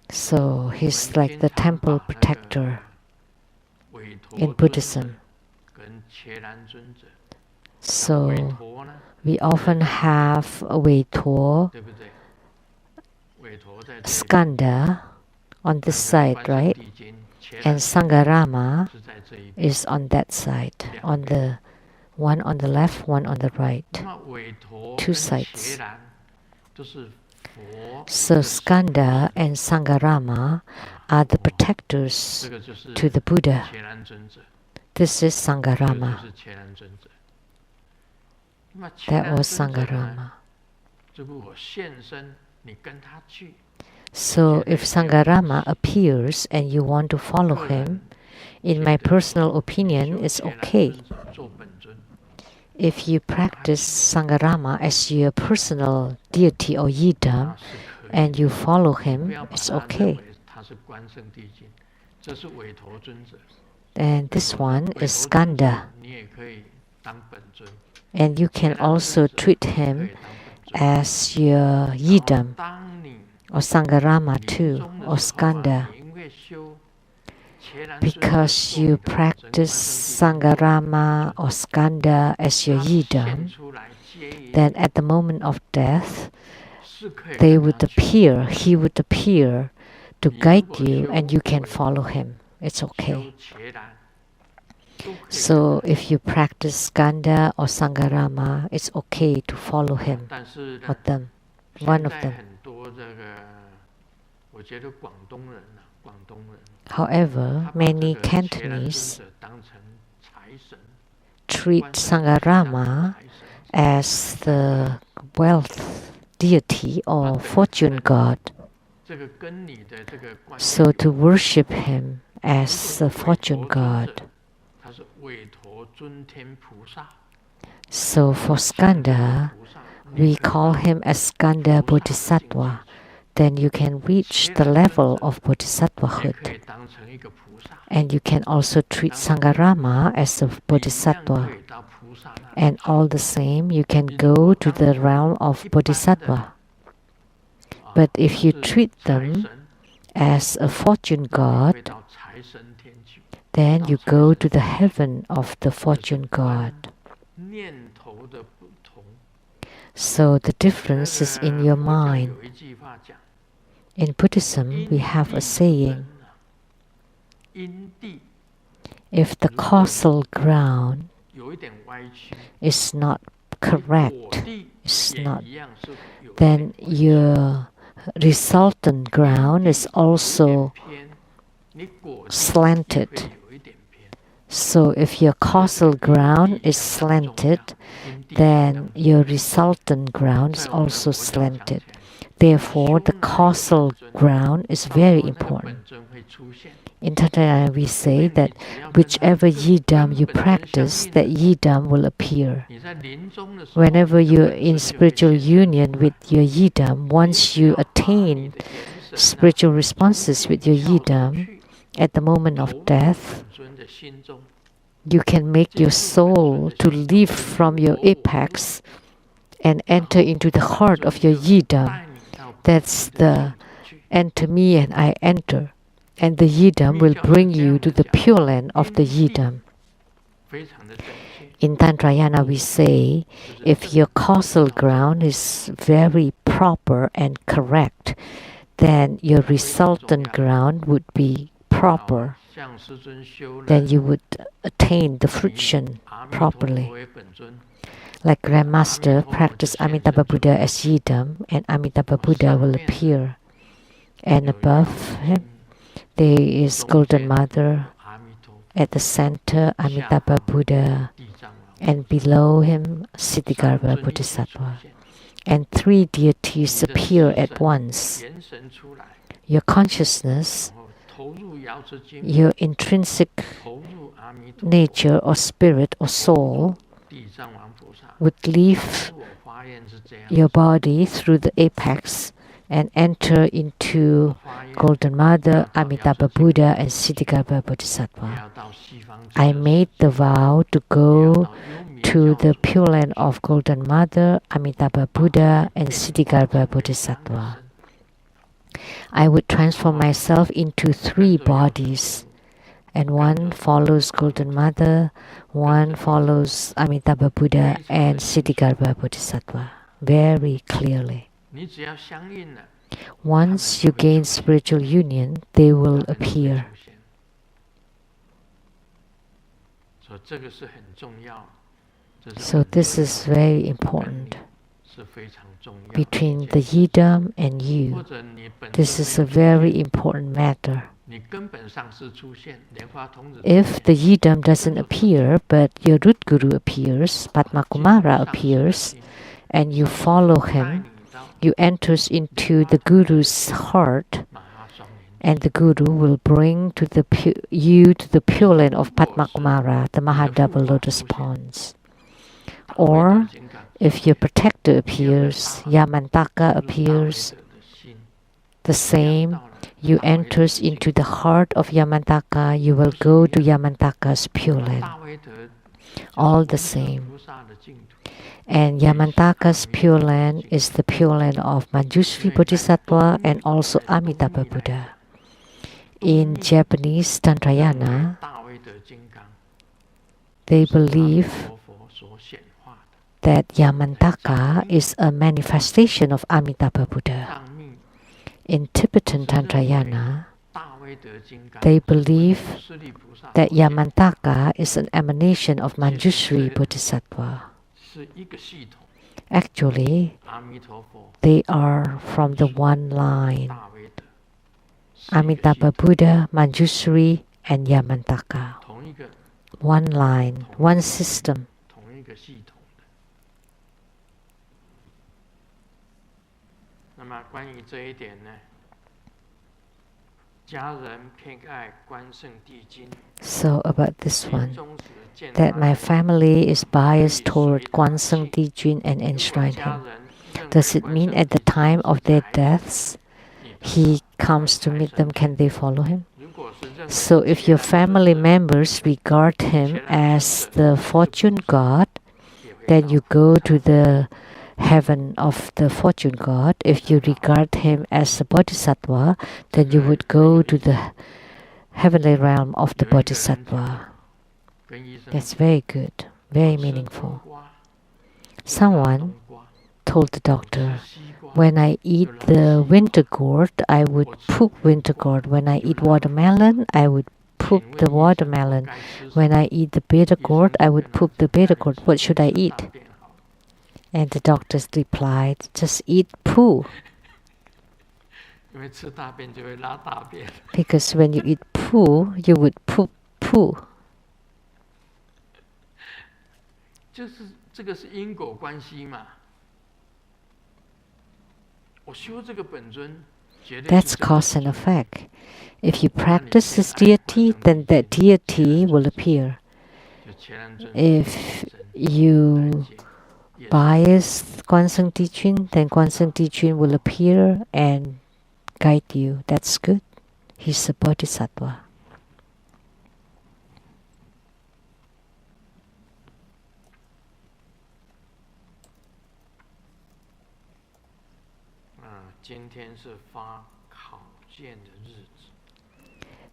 So he's like the temple protector in Buddhism. So we often have a Weituo, Skanda on this side, right? And Sangharama is on that side, on the one on the left, one on the right. 2 sides. So Skanda and Sangharama are the protectors to the Buddha. This is Sangharama. That was Sangharama. So if Sangharama appears and you want to follow him, in my personal opinion, it's okay. If you practice Sangharama as your personal deity or yidam and you follow him, it's okay. And this one is Skanda. And you can also treat him as your yidam or Sangharama too, or Skanda. Because you practice Sangharama or Skanda as your yidam, then at the moment of death, he would appear to guide you and you can follow him. It's okay. So if you practice Skanda or Sangharama, it's okay to follow him or them, one of them. However, many Cantonese treat Sangharama as the wealth deity or fortune god. So to worship him as the fortune god. So for Skanda, we call him as Skanda Bodhisattva. Then you can reach the level of Bodhisattvahood. And you can also treat Sangharama as a Bodhisattva. And all the same, you can go to the realm of Bodhisattva. But if you treat them as a fortune god, then you go to the heaven of the fortune god. So the difference is in your mind. In Buddhism, we have a saying, if the causal ground is not correct, then your resultant ground is also slanted. So if your causal ground is slanted, then your resultant ground is also slanted. Therefore, the causal ground is very important. In Tantra, we say that whichever yidam you practice, that yidam will appear. Whenever you're in spiritual union with your yidam, once you attain spiritual responses with your yidam, at the moment of death, you can make your soul to leave from your apex and enter into the heart of your yidam. That's the enter me and I enter. And the yidam will bring you to the pure land of the yidam. In Tantrayana we say, if your causal ground is very proper and correct, then your resultant ground would be proper. Then you would attain the fruition properly. Like Grandmaster practice Amitabha Buddha as yidam, and Amitabha Buddha will appear. And above him, there is Golden Mother. At the center, Amitabha Buddha. And below him, Siddhigarbha Bodhisattva. And three deities appear at once. Your consciousness, your intrinsic nature or spirit or soul would leave your body through the apex and enter into Golden Mother, Amitabha Buddha, and Siddhigarbha Bodhisattva. I made the vow to go to the Pure Land of Golden Mother, Amitabha Buddha, and Siddhigarbha Bodhisattva. I would transform myself into 3 bodies, and one follows Golden Mother, one follows Amitabha Buddha, and Siddhigarbha Bodhisattva, very clearly. Once you gain spiritual union, they will appear. So this is very important between the yidam and you. This is a very important matter. If the Yidam doesn't appear, but your root guru appears, Padmakumara appears, and you follow him, you enter into the guru's heart, and the guru will bring to you to the Pure Land of Padmakumara, the Mahadouble Lotus Ponds. Or, if your protector appears, Yamantaka appears, the same, you enter into the heart of Yamantaka, you will go to Yamantaka's Pure Land. All the same. And Yamantaka's Pure Land is the Pure Land of Manjushri Bodhisattva and also Amitabha Buddha. In Japanese Tantrayana, they believe that Yamantaka is a manifestation of Amitabha Buddha. In Tibetan Tantrayana, they believe that Yamantaka is an emanation of Manjushri Bodhisattva. Actually, they are from the one line. Amitabha Buddha, Manjushri, and Yamantaka. One line, one system. So about this one, that my family is biased toward Guanseng Dijun and enshrine him. Does it mean at the time of their deaths, he comes to meet them, can they follow him? So if your family members regard him as the fortune god, then you go to the heaven of the fortune god. If you regard him as a bodhisattva, then you would go to the heavenly realm of the bodhisattva. That's very good, very meaningful. Someone told the doctor, when I eat the winter gourd, I would poop winter gourd. When I eat watermelon, I would poop the watermelon. When I eat the bitter gourd, I would poop the bitter gourd. What should I eat? And the doctors replied, just eat poo. Because when you eat poo, you would poop poo. That's cause and effect. If you practice this deity, then that deity will appear. If you bias Guanseng Dijun, then Guanseng Dijun will appear and guide you. That's good. He's a bodhisattva.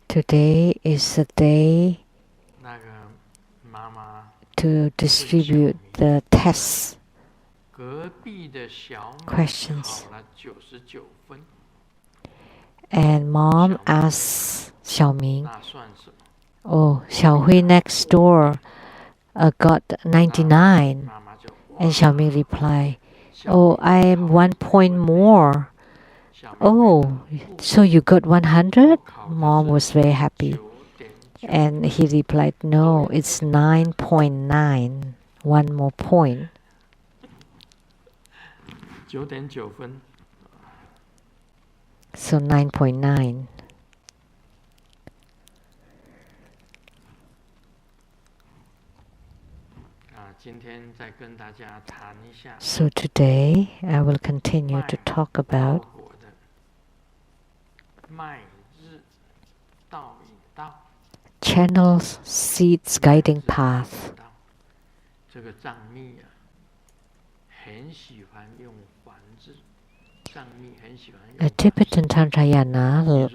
Today is the day to distribute the test questions. And mom asks Xiaoming, oh, Xiaohui next door got 99. And Xiaoming replied, oh, I am 1 point more. Oh, so you got 100? Mom was very happy. And he replied, no, it's 9.9. 1 more point. So 9.9. So today I will continue to talk about channels, seeds, guiding path. A Tibetan Tantrayana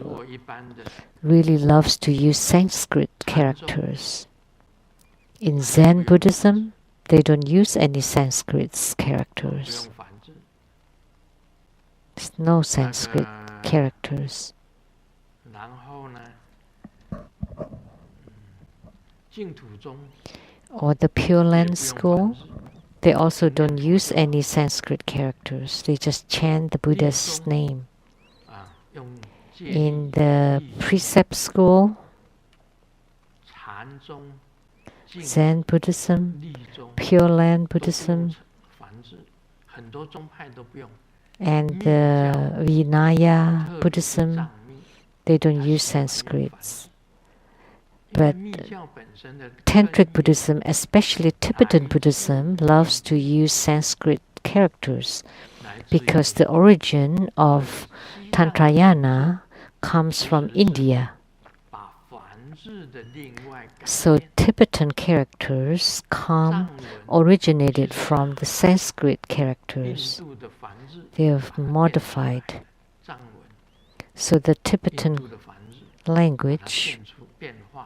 really loves to use Sanskrit characters. In Zen Buddhism, they don't use any Sanskrit characters. There's no Sanskrit characters. Or the Pure Land school, they also don't use any Sanskrit characters. They just chant the Buddha's name. in the precept school, Zen Buddhism, Pure Land Buddhism, and Vinaya Buddhism, they don't use Sanskrits. But Tantric Buddhism, especially Tibetan Buddhism, loves to use Sanskrit characters because the origin of Tantrayana comes from India. So Tibetan characters originated from the Sanskrit characters. They have modified. So the Tibetan language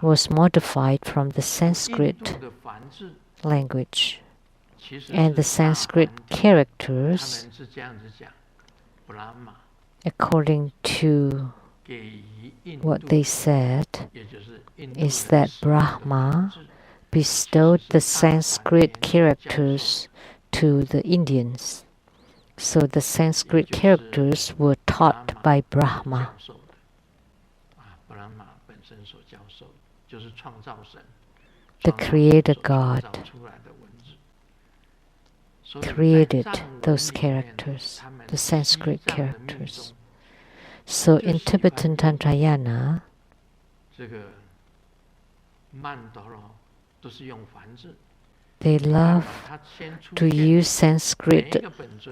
was modified from the Sanskrit language. And the Sanskrit characters, according to what they said, is that Brahma bestowed the Sanskrit characters to the Indians. So the Sanskrit characters were taught by Brahma. The Creator God created those characters, the Sanskrit characters. So in Tibetan Tantrayana, they love to use Sanskrit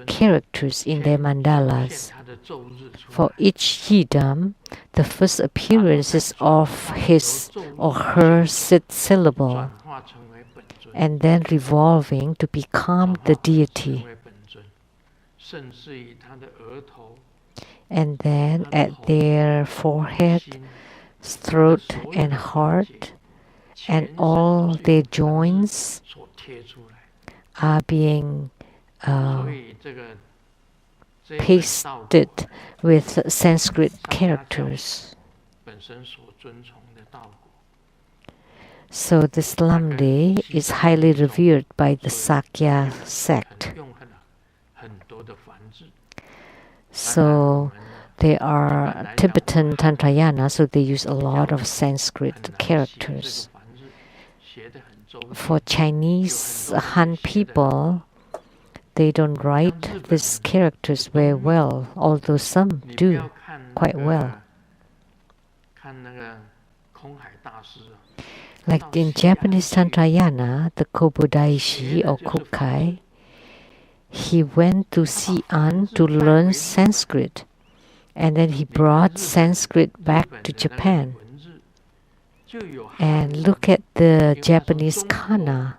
characters in their mandalas. For each yidam, the first appearances of his or her syllable, and then revolving to become the deity. And then at their forehead, throat, and heart, and all their joints are being pasted with Sanskrit characters. So this Lamdre is highly revered by the Sakya sect. So they are Tibetan Tantrayana, so they use a lot of Sanskrit characters. For Chinese Han people, they don't write these characters very well, although some do quite well. Like in Japanese Tantrayana, the Kobodaishi or Kukai, he went to Xi'an to learn Sanskrit, and then he brought Sanskrit back to Japan. And look at the Japanese kana,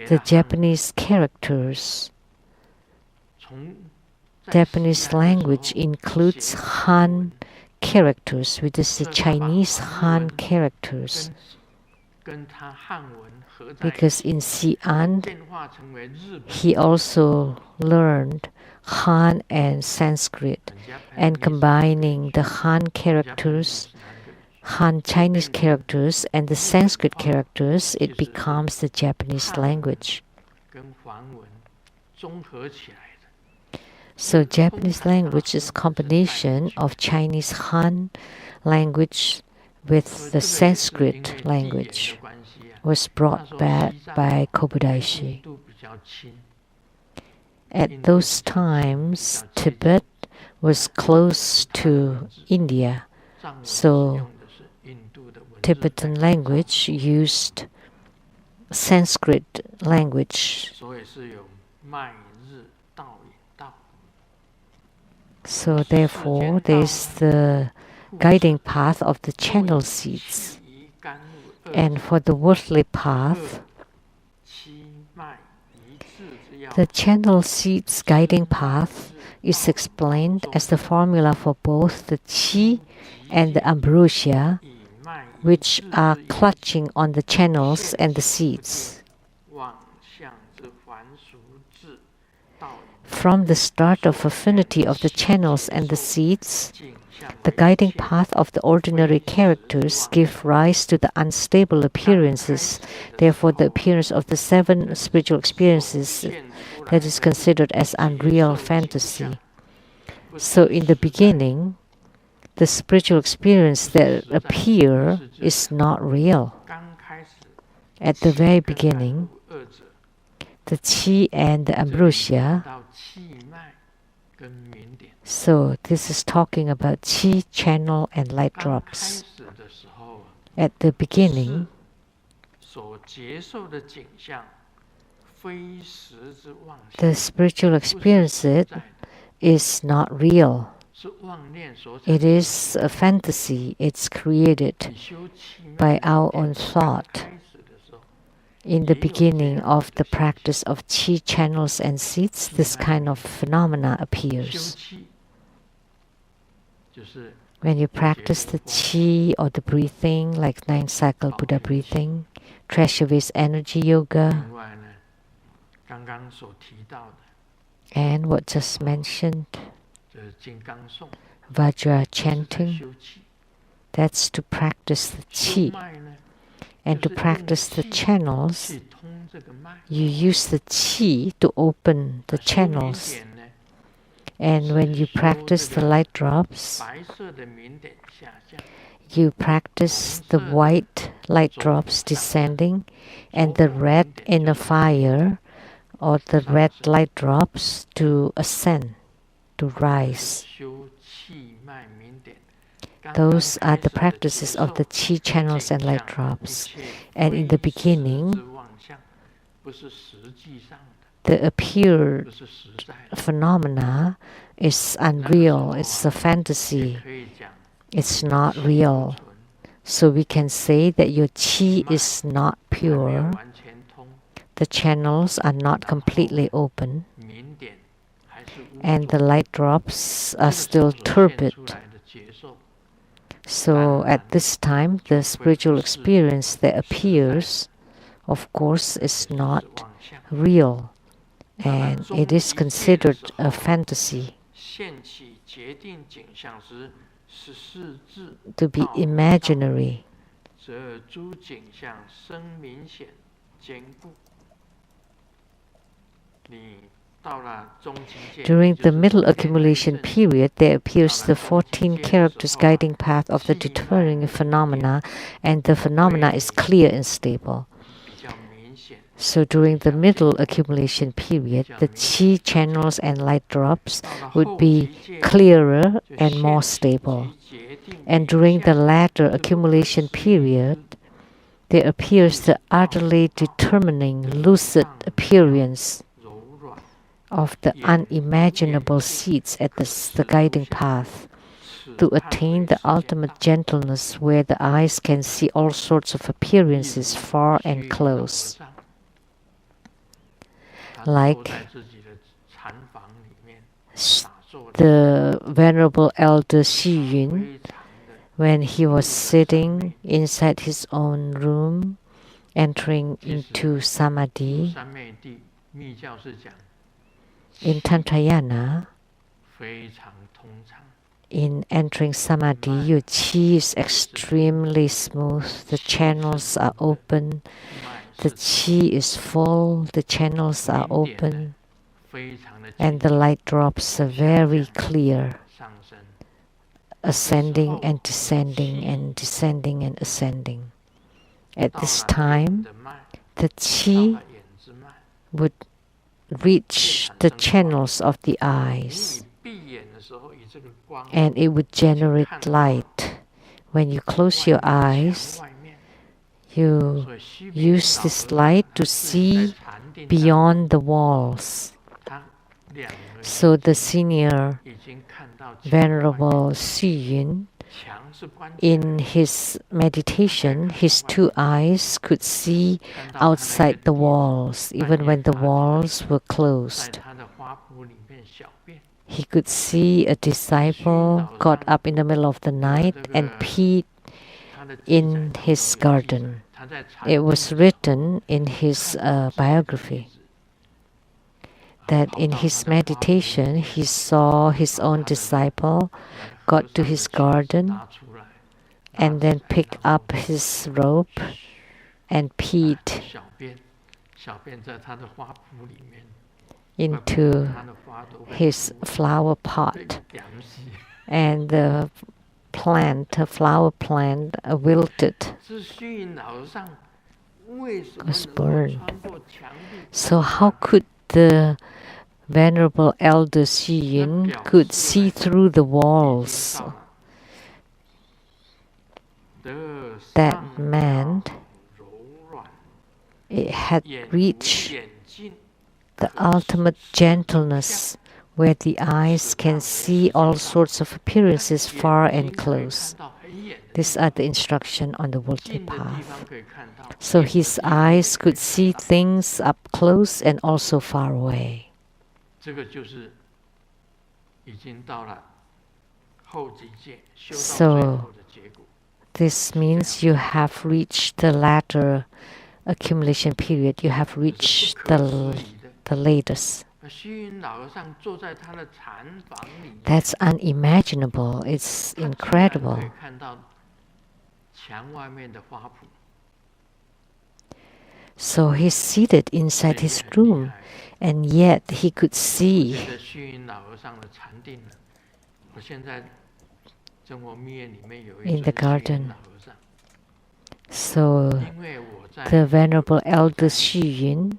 the Japanese characters. Japanese language includes Han characters, which is the Chinese Han characters. Because in Xi'an, he also learned Han and Sanskrit, and combining the Han characters, Han Chinese characters, and the Sanskrit characters, it becomes the Japanese language. So Japanese language is a combination of Chinese Han language with the Sanskrit language, was brought back by Kobodaishi. At those times, Tibet was close to India, so Tibetan language used Sanskrit language. So therefore, there is the guiding path of the channel seeds. And for the worldly path, the channel seeds guiding path is explained as the formula for both the qi and the ambrosia, which are clutching on the channels and the seeds. From the start of affinity of the channels and the seeds, the guiding path of the ordinary characters give rise to the unstable appearances. Therefore, the appearance of the 7 spiritual experiences that is considered as unreal fantasy. So in the beginning, the spiritual experience that appear is not real. At the very beginning, the qi and the ambrosia. So this is talking about qi channel and light drops. At the beginning, the spiritual experience is not real. It is a fantasy. It's created by our own thought. In the beginning of the practice of qi channels and seeds, this kind of phenomena appears. When you practice the qi or the breathing, like 9-cycle Buddha breathing, treasure waste energy yoga, and what just mentioned, Vajra chanting, that's to practice the qi. And to practice the channels, you use the qi to open the channels. And when you practice the light drops, you practice the white light drops descending and the red inner fire or the red light drops to ascend, to rise. Those are the practices of the qi channels and light drops. And in the beginning, the appeared phenomena is unreal. It's a fantasy. It's not real. So we can say that your qi is not pure. The channels are not completely open. And the light drops are still turbid. So at this time, the spiritual experience that appears, of course, is not real, and it is considered a fantasy, to be imaginary. During the middle accumulation period, there appears the 14 characters guiding path of the deterring phenomena, and the phenomena is clear and stable. So during the middle accumulation period, the qi channels and light drops would be clearer and more stable. And during the latter accumulation period, there appears the utterly determining lucid appearance of the unimaginable seeds at the guiding path, to attain the ultimate gentleness where the eyes can see all sorts of appearances far and close. Like the Venerable Elder Xi Yun, when he was sitting inside his own room, entering into samadhi. In Tantrayana, in entering samadhi, your qi is extremely smooth, the channels are open, the qi is full, the channels are open, and the light drops are very clear, ascending and descending and descending and ascending. At this time, the qi would reach the channels of the eyes, and it would generate light. When you close your eyes, you use this light to see beyond the walls. So the senior Venerable Xi Yun, in his meditation, his two eyes could see outside the walls, even when the walls were closed. He could see a disciple got up in the middle of the night and peed in his garden. It was written in his biography that in his meditation he saw his own disciple got to his garden and then picked up his robe and peed into his flower pot. And the plant, a flower plant, wilted, 是虚云老和尚为什么 was 能够 burned. 穿过墙壁？ So how could the Venerable Elder Xu Yun could see through the 已经 walls? 到了得 That 上 meant 柔软， it had 眼如 reached 眼睛， the 可视 ultimate 视 gentleness, where the eyes can see all sorts of appearances far 眼 and 睛可以 close. 看到很远的 These 地 are 方， the instruction on the worldly 近的地 path. 方可以看到， So 远的 his 地方也 eyes 可以 could 看 see 到。 things up close and also far away. 这个就是已经到了后几界修到 So 最后的结果。 This means you have reached the latter accumulation period. You have 这是不 reached 可思 the 议的。 the latest. 虚云老和尚坐在他的禅房里面， That's unimaginable. It's 他竟然 incredible. 可以看到墙外面的花圃， So he's seated 这 inside 也 his 很厉 room, 害。 and yet he could 我 see. 觉得虚云老和尚的禅定呢，我现在生活密院里面有一 In the 尊虚云 garden. 老和尚， So 因为我在 the Venerable Elder Xu Yun,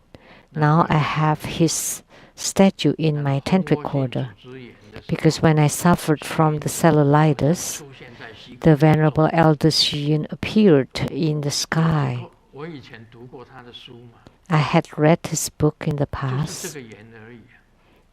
那 now 个 I have his statue in 那 my 蜂 tantric 窝性 quarter, 组织炎的时 because 候， when I suffered from the cellulitis, 出现在虚 the 空之中。 Venerable Elder Xu Yun appeared in the 我 sky. 我以前读过他的书嘛， I had read his book in the 就是这 past. 个缘而已啊。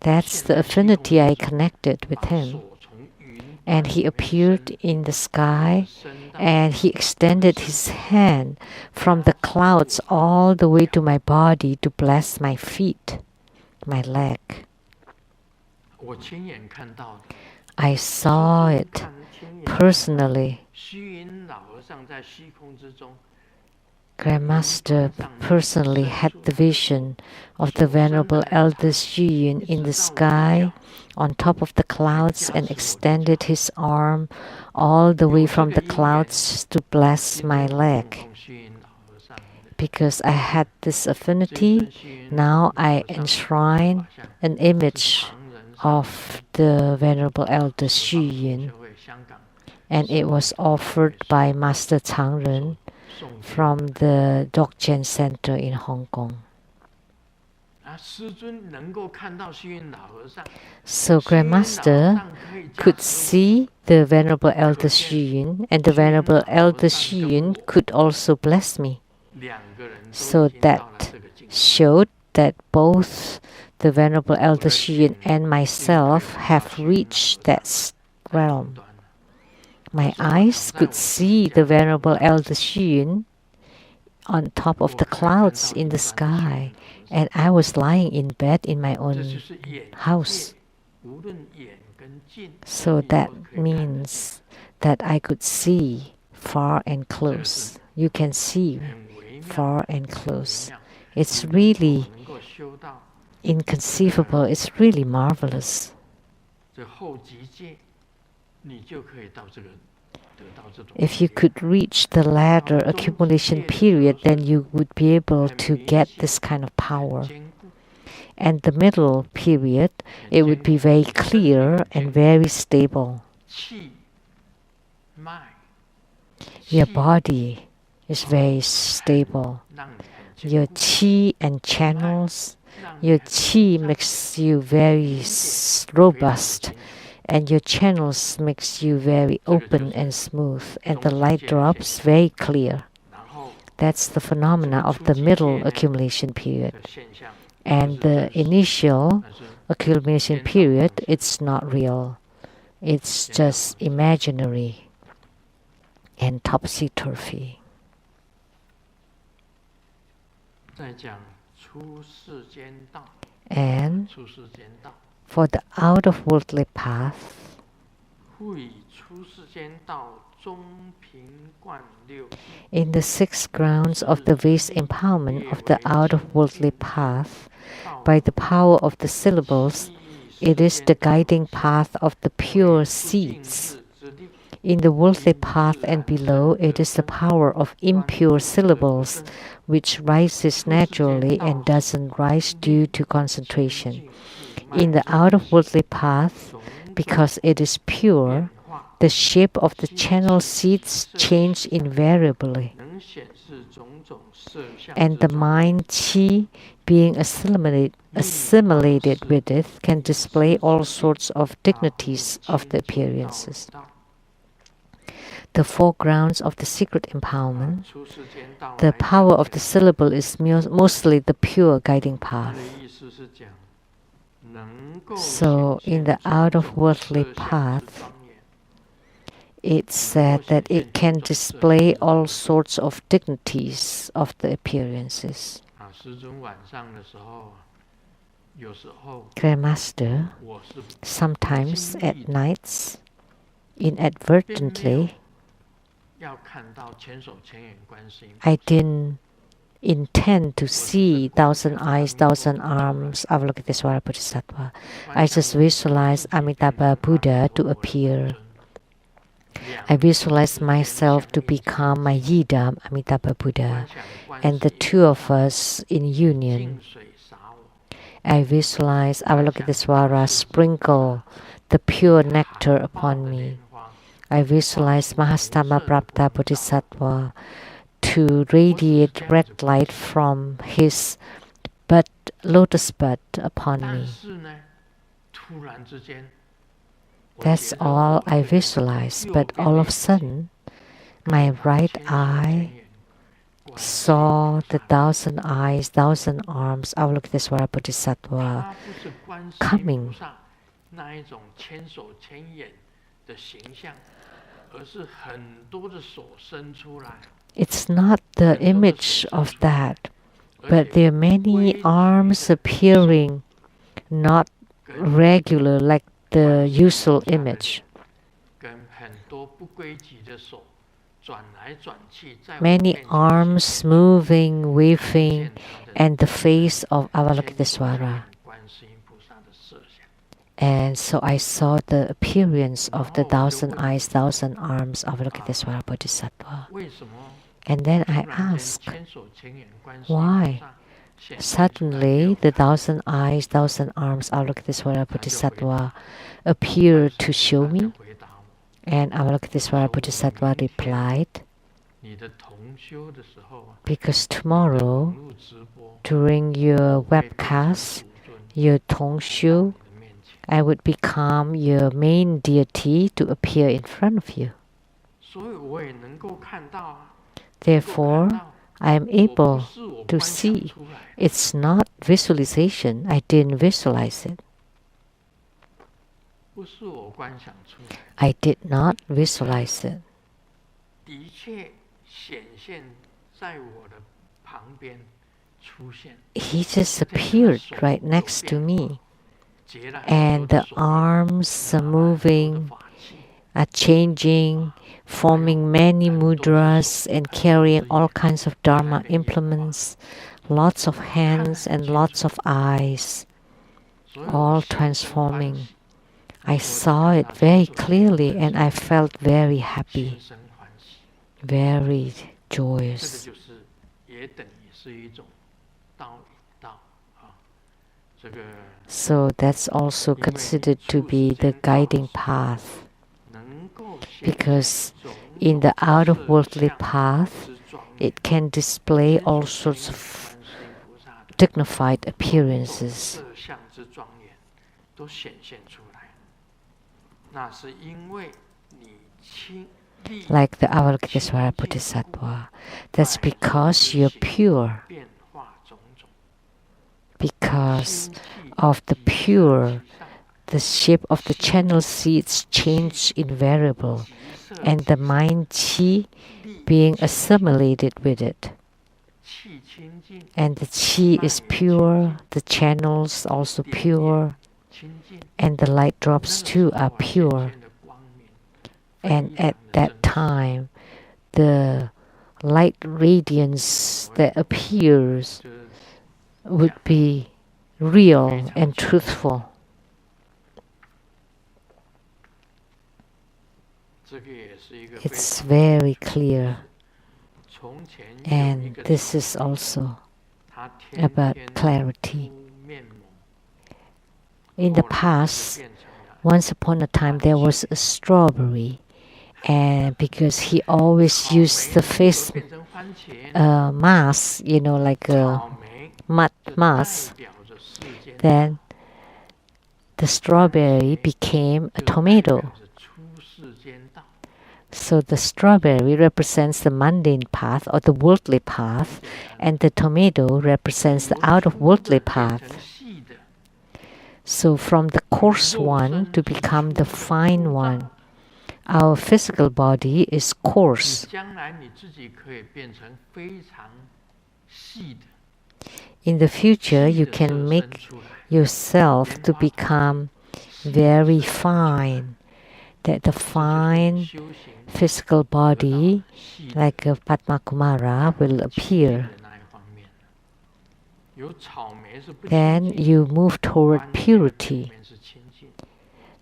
That's the affinity I connected with 把 him. 手从云 And 端 he 里面 appeared 伸 in the sky, 伸到 and he extended his hand from the clouds all the way to my body to bless my feet, my leg. 我亲眼看到的， I 亲 saw 眼 it 看亲眼 personally. 虚云老和尚在虚空之中， Grandmaster personally had the vision of the Venerable Elder Xu Yun in the sky on top of the clouds and extended his arm all the way from the clouds to bless 今 my 天我 leg. 供奉虚云老和尚的 Because I had this 这一 affinity, 尊虚云 now 老 I 和尚 enshrine 法像 an 是 image 常人上 of the Venerable Elder 十 Xu 方同 Yun, 学会香港 and it was offered by Master Changren 送给 from the Dokjen Center in Hong Kong. 啊，师尊能够看到虚云老和尚， So 虚云老和 Grandmaster 尚可以加 could 持 see the Venerable Elder Xu Yun, and the Venerable Elder Xu Yun could also bless me. 两个人都 So 已经到了 that 这个境界。 showed that both the Venerable Elder Xu Yun and myself have reached that realm. 端了 My eyes could see the Venerable Elder Xu Yun on top of the clouds in the sky, and I was lying in bed in my 这 own 就是眼 house. 界，无论远跟近， So 你 that 都可以看得见。 means that I could see far and close. You can see 很微妙， far and 很微 close. 妙。 It's 你如果 really 能够修到 inconceivable. It's really marvelous. 这后极界，你就可以到这个得到这种 If you 力量 could reach the latter accumulation period, then you would be able to get this kind of power. 坚固， And the middle period, 很 it would 坚 be 固 very 身体 clear 很坚 and 固 very stable. 气脉 Your 气 body is very stable. 让你很坚 Your 固， qi and channels, 让你 your 很 qi 让 makes you very 非常 robust, 清楚 and your channels makes you very open and smooth, and the light drops very clear. 然后 That's the phenomena of the middle accumulation period. 的现象， And the 不是真实 initial 但是 accumulation Then period, sometimes- it's not real. It's Then just sometimes- imaginary and topsy-turvy. 在讲出世间道， And 出世间道， for the out-of-worldly path, 复以出世间道中平贯六义， in the 6 grounds of the vast empowerment of the out-of-worldly path, 道 by the power of the syllables, 意 it 世 is 间 the 道 guiding path of the 为 pure 不净 seeds. 智之力， In the worldly path and below, it is the power of impure syllables, which rises naturally and doesn't rise due to concentration. In the out-of-worldly path, 种 because it is pure, The shape of the channel seeds change invariably, and the mind chi being assimilated with it can display all sorts of dignities of the appearances. The foregrounds of the secret empowerment, the power of the syllable is mostly the pure guiding path. So in the out-of-worldly path, it's said that it can display all sorts of dignities of the appearances. Grandmaster, sometimes at nights, inadvertently, I didn't intend to see thousand eyes, thousand arms, Avalokitesvara Bodhisattva. I just visualized Amitabha Buddha to appear. I visualized myself to become my Yidam, Amitabha Buddha, and the two of us in union. I visualized Avalokitesvara sprinkle the pure nectar upon me. I visualized Mahastama Prapta Bodhisattva to radiate red light from his lotus bud upon me. That's all I visualized, but all of a sudden, my right eye saw the thousand eyes, thousand arms, Avalokitesvara Bodhisattva coming. It's not the image of that, but there are many arms appearing, not regular like the usual image. Many arms moving, waving, and the face of Avalokitesvara. And so I saw the appearance of the thousand eyes, thousand arms of Avalokitesvara Bodhisattva. And then I asked, why? Suddenly, the thousand eyes, thousand arms of Avalokitesvara Bodhisattva appeared to show me. And Avalokitesvara Bodhisattva replied, because tomorrow, during your webcast, your Tongshu, I would become your main deity to appear in front of you. Therefore, I am able to see. It's not visualization. I didn't visualize it. I did not visualize it. He just appeared right next to me. And the arms are moving, are changing, forming many mudras and carrying all kinds of Dharma implements, lots of hands and lots of eyes, all transforming. I saw it very clearly and I felt very happy, very joyous. So that's also considered to be the guiding path. Because in the out-of-worldly path, it can display all sorts of dignified appearances. Like the Avalokitesvara Bodhisattva. That's because you're pure. Because of the pure, the shape of the channel seeds change invariable, and the mind chi being assimilated with it. And the chi is pure, the channels also pure, and the light drops too are pure. And at that time, the light radiance that appears would be real and truthful. It's very clear. And this is also about clarity. In the past, once upon a time, there was a strawberry and because he always used the face mask, like a mud mask, then the strawberry became a tomato. So the strawberry represents the mundane path or the worldly path, and the tomato represents the out of worldly path. So from the coarse one to become the fine one, our physical body is coarse. In the future, you can make yourself to become very fine, that the fine physical body, like a Padma Kumara, will appear. Then you move toward purity.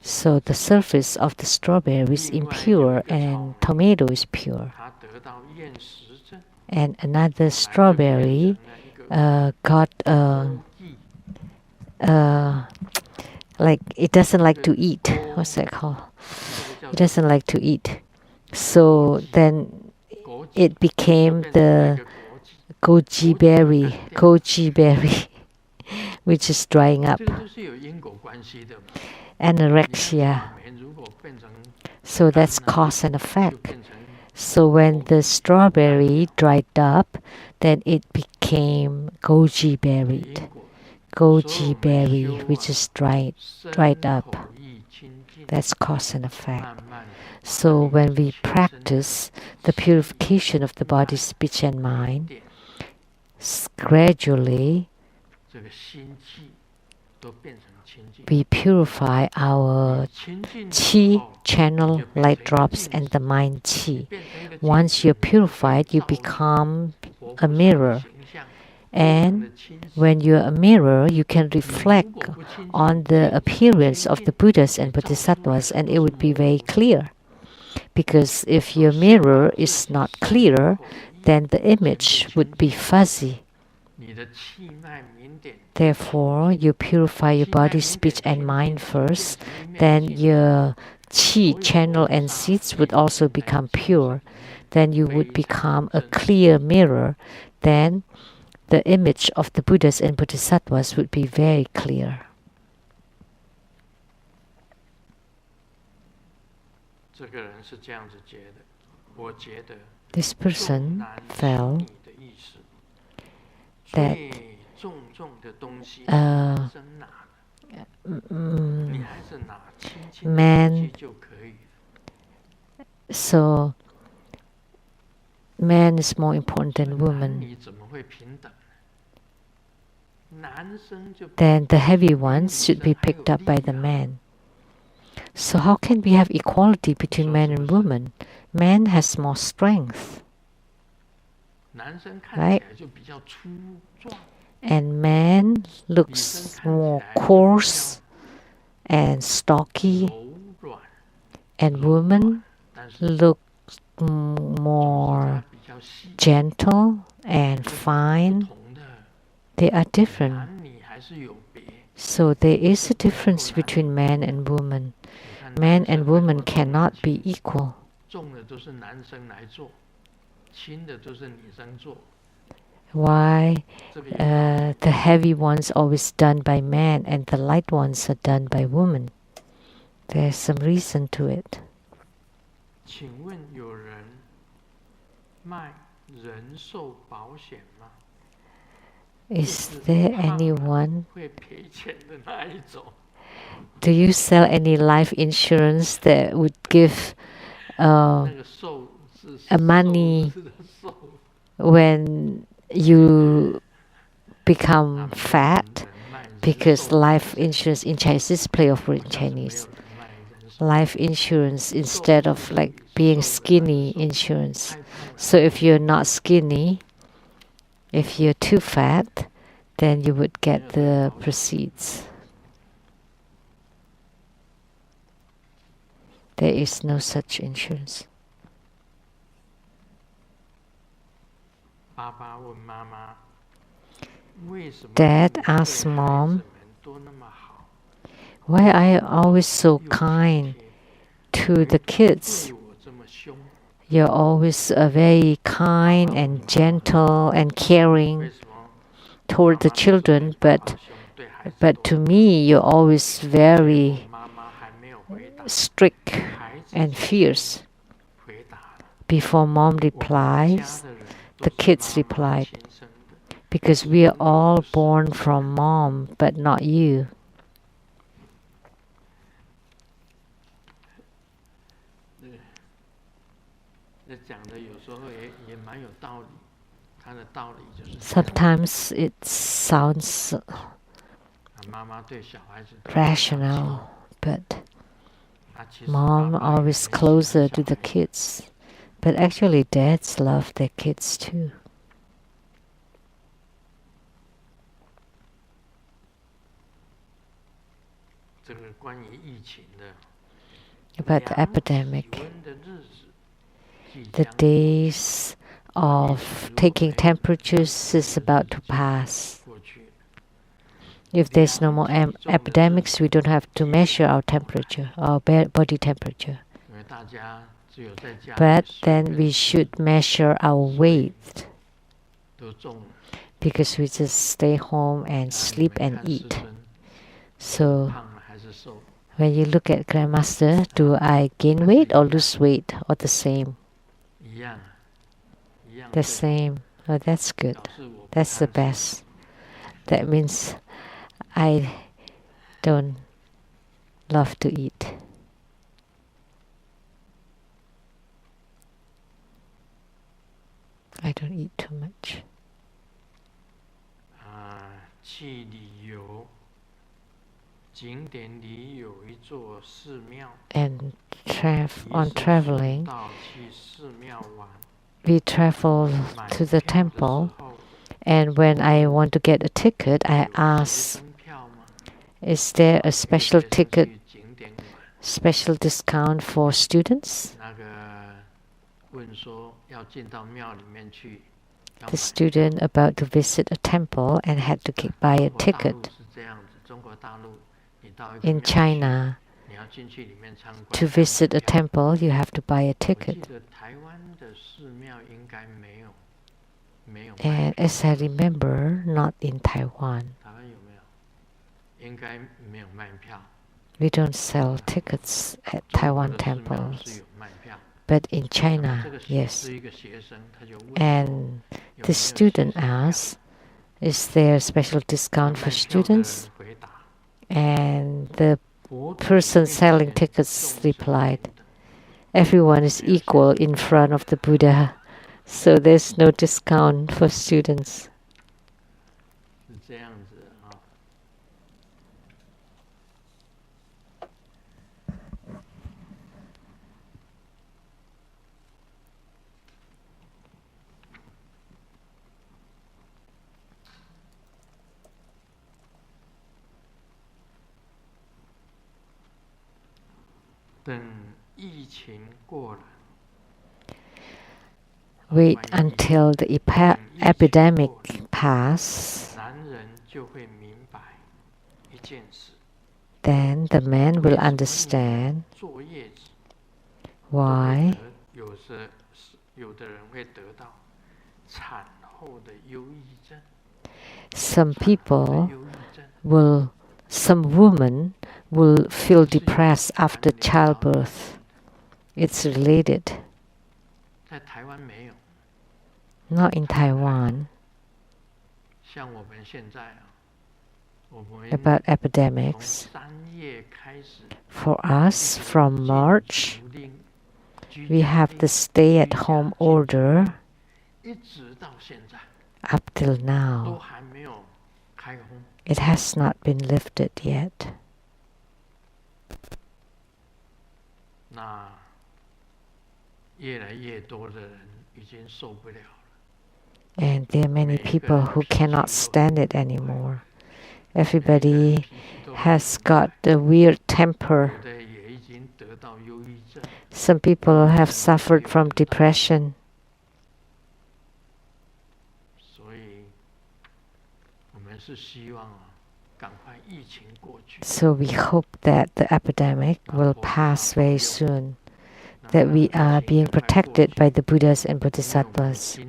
So the surface of the strawberry is impure and tomato is pure. And another strawberry got like it doesn't like to eat. What's that called? It doesn't like to eat. So then it became the goji berry, which is drying up. Anorexia. So that's cause and effect. So when the strawberry dried up, then it became goji berry, which is dried up. That's cause and effect. So when we practice the purification of the body, speech, and mind, gradually we purify our qi channel light drops and the mind qi. Once you're purified, you become a mirror. And when you're a mirror, you can reflect on the appearance of the Buddhas and Bodhisattvas, and it would be very clear. Because if your mirror is not clear, then the image would be fuzzy. Therefore, you purify your body, speech, and mind first, then your qi channel and seeds would also become pure. Then you would become a clear mirror. Then the image of the Buddhas and Bodhisattvas would be very clear. This person felt that man is more important than woman. Then the heavy ones should be picked up by the man. So how can we have equality between man and woman? Man has more strength, right? And man looks more coarse and stocky, and woman looks more gentle and fine. They are different. So there is a difference between man and woman. Man and woman cannot be equal. Why the heavy ones always done by man and the light ones are done by woman? There's some reason to it. Is there anyone? Do you sell any life insurance that would give money when you become fat? Because life insurance in Chinese is play of word in Chinese. Life insurance instead of like being skinny insurance. So if you're not skinny, if you're too fat, then you would get the proceeds. There is no such insurance. Dad asked Mom, why are you always so kind to the kids You're always very kind and gentle and caring toward the children, but to me, you're always very strict and fierce. Before mom replies, the kids replied, because we are all born from mom, but not you. Sometimes it sounds rational, but mom always closer to the kids. But actually, dads love their kids too. About the epidemic, the days of taking temperatures is about to pass. If there's no more epidemics, we don't have to measure our temperature, our body temperature. But then we should measure our weight, because we just stay home and sleep and eat. So when you look at Grandmaster, do I gain weight or lose weight or the same? The same. Oh, that's good. That's the best. That means I don't love to eat. I don't eat too much. And on traveling, we travel to the temple, and when I want to get a ticket, I ask, is there a special ticket, special discount for students? The student about to visit a temple and had to buy a ticket. In China, to visit a temple, you have to buy a ticket. And as I remember, not in Taiwan. We don't sell tickets at Taiwan temples. But in China, yes. And the student asked, is there a special discount for students? And the person selling tickets replied, everyone is equal in front of the Buddha, so there's no discount for students. Wait until the epidemic passes. Then the man will understand why some women will feel depressed after childbirth. It's related. Not in Taiwan. About epidemics. For us, from March, we have the stay-at-home order up till now. It has not been lifted yet. And there are many people who cannot stand it anymore. Everybody has got a weird temper. Some people have suffered from depression. So we hope that the epidemic will pass very soon. that we are being protected by the Buddhas and Bodhisattvas,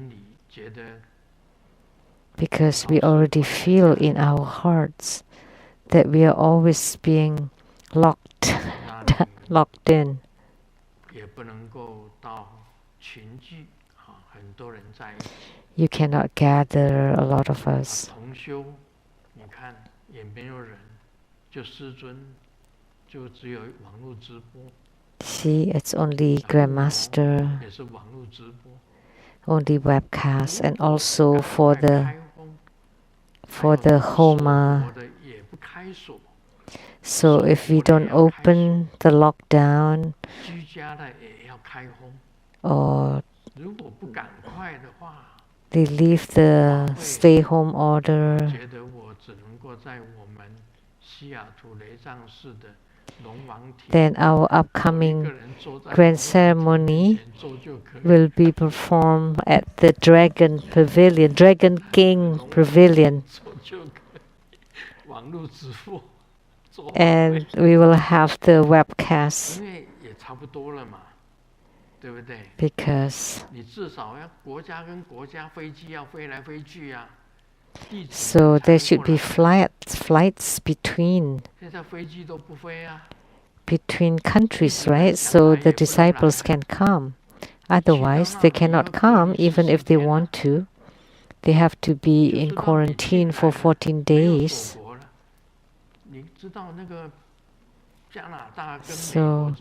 because we already feel in our hearts that we are always being locked in. You cannot gather a lot of us. See, it's only Grandmaster, only webcast, and also for the Homa. So if we don't open the lockdown or they leave the stay-home order, then our upcoming grand ceremony will be performed at the Dragon King Pavilion. And we will have the webcast because so there should be flights between countries, right? So the disciples can come. Otherwise, they cannot come even if they want to. They have to be in quarantine for 14 days. So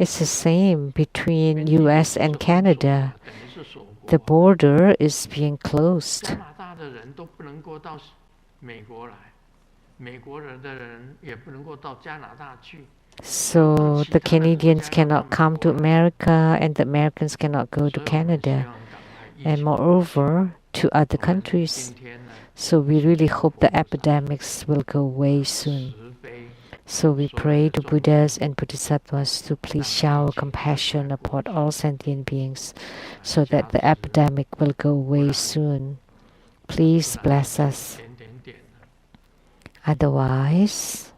it's the same between US and Canada. The border is being closed. So the Canadians cannot come to America and the Americans cannot go to Canada, and moreover to other countries. So we really hope the epidemics will go away soon. So we pray to Buddhas and Bodhisattvas to please shower compassion upon all sentient beings so that the epidemic will go away soon. Please bless us. Otherwise,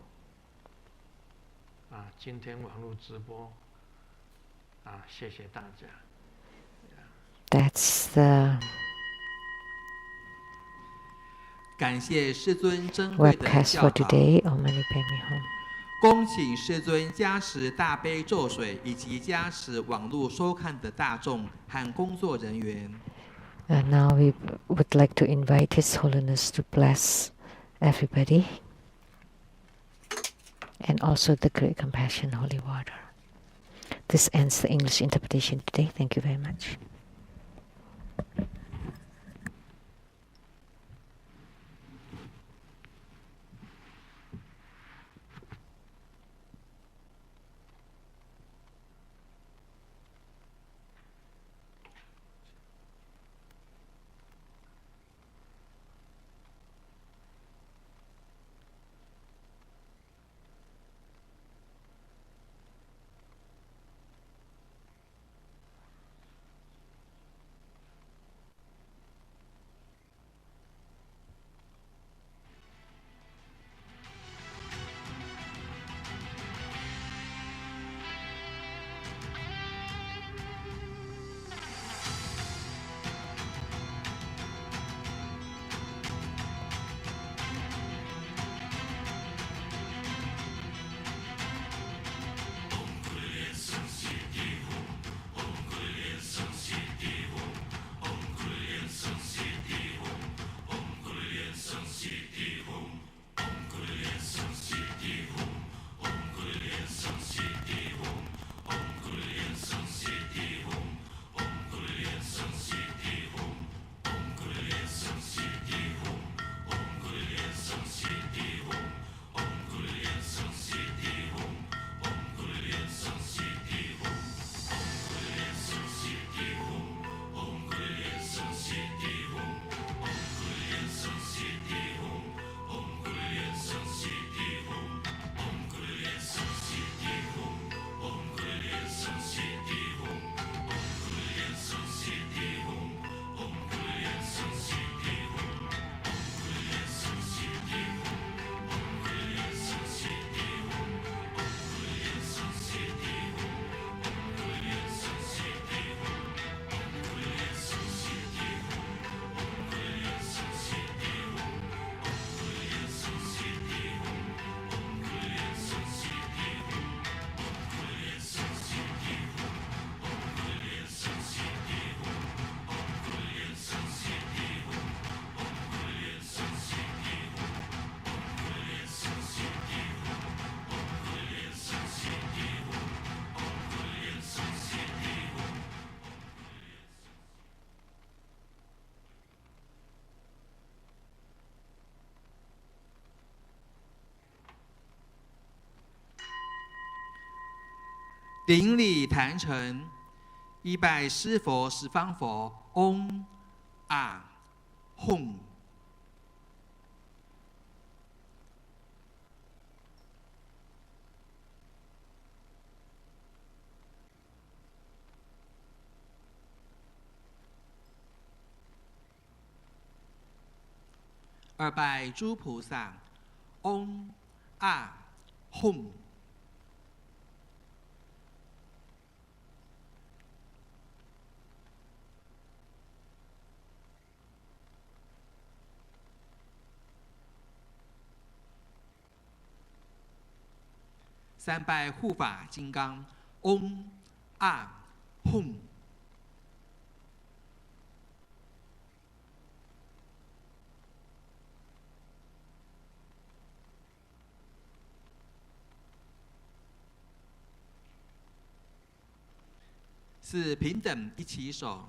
that's the webcast for today. Om Mani Padme Hum. 恭请世尊加持大悲咒水，以及加持网络收看的大众和工作人员。Now we would like to invite His Holiness to bless everybody, and also the Great Compassion Holy Water. This ends the English interpretation today. Thank you very much. 顶礼坛城，一拜师佛十方佛，嗡啊吽。二拜诸菩萨，嗡啊吽。三拜护法金刚，嗡啊吽。四平等一起手。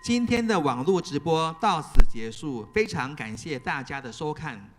今天的网络直播到此结束，非常感谢大家的收看。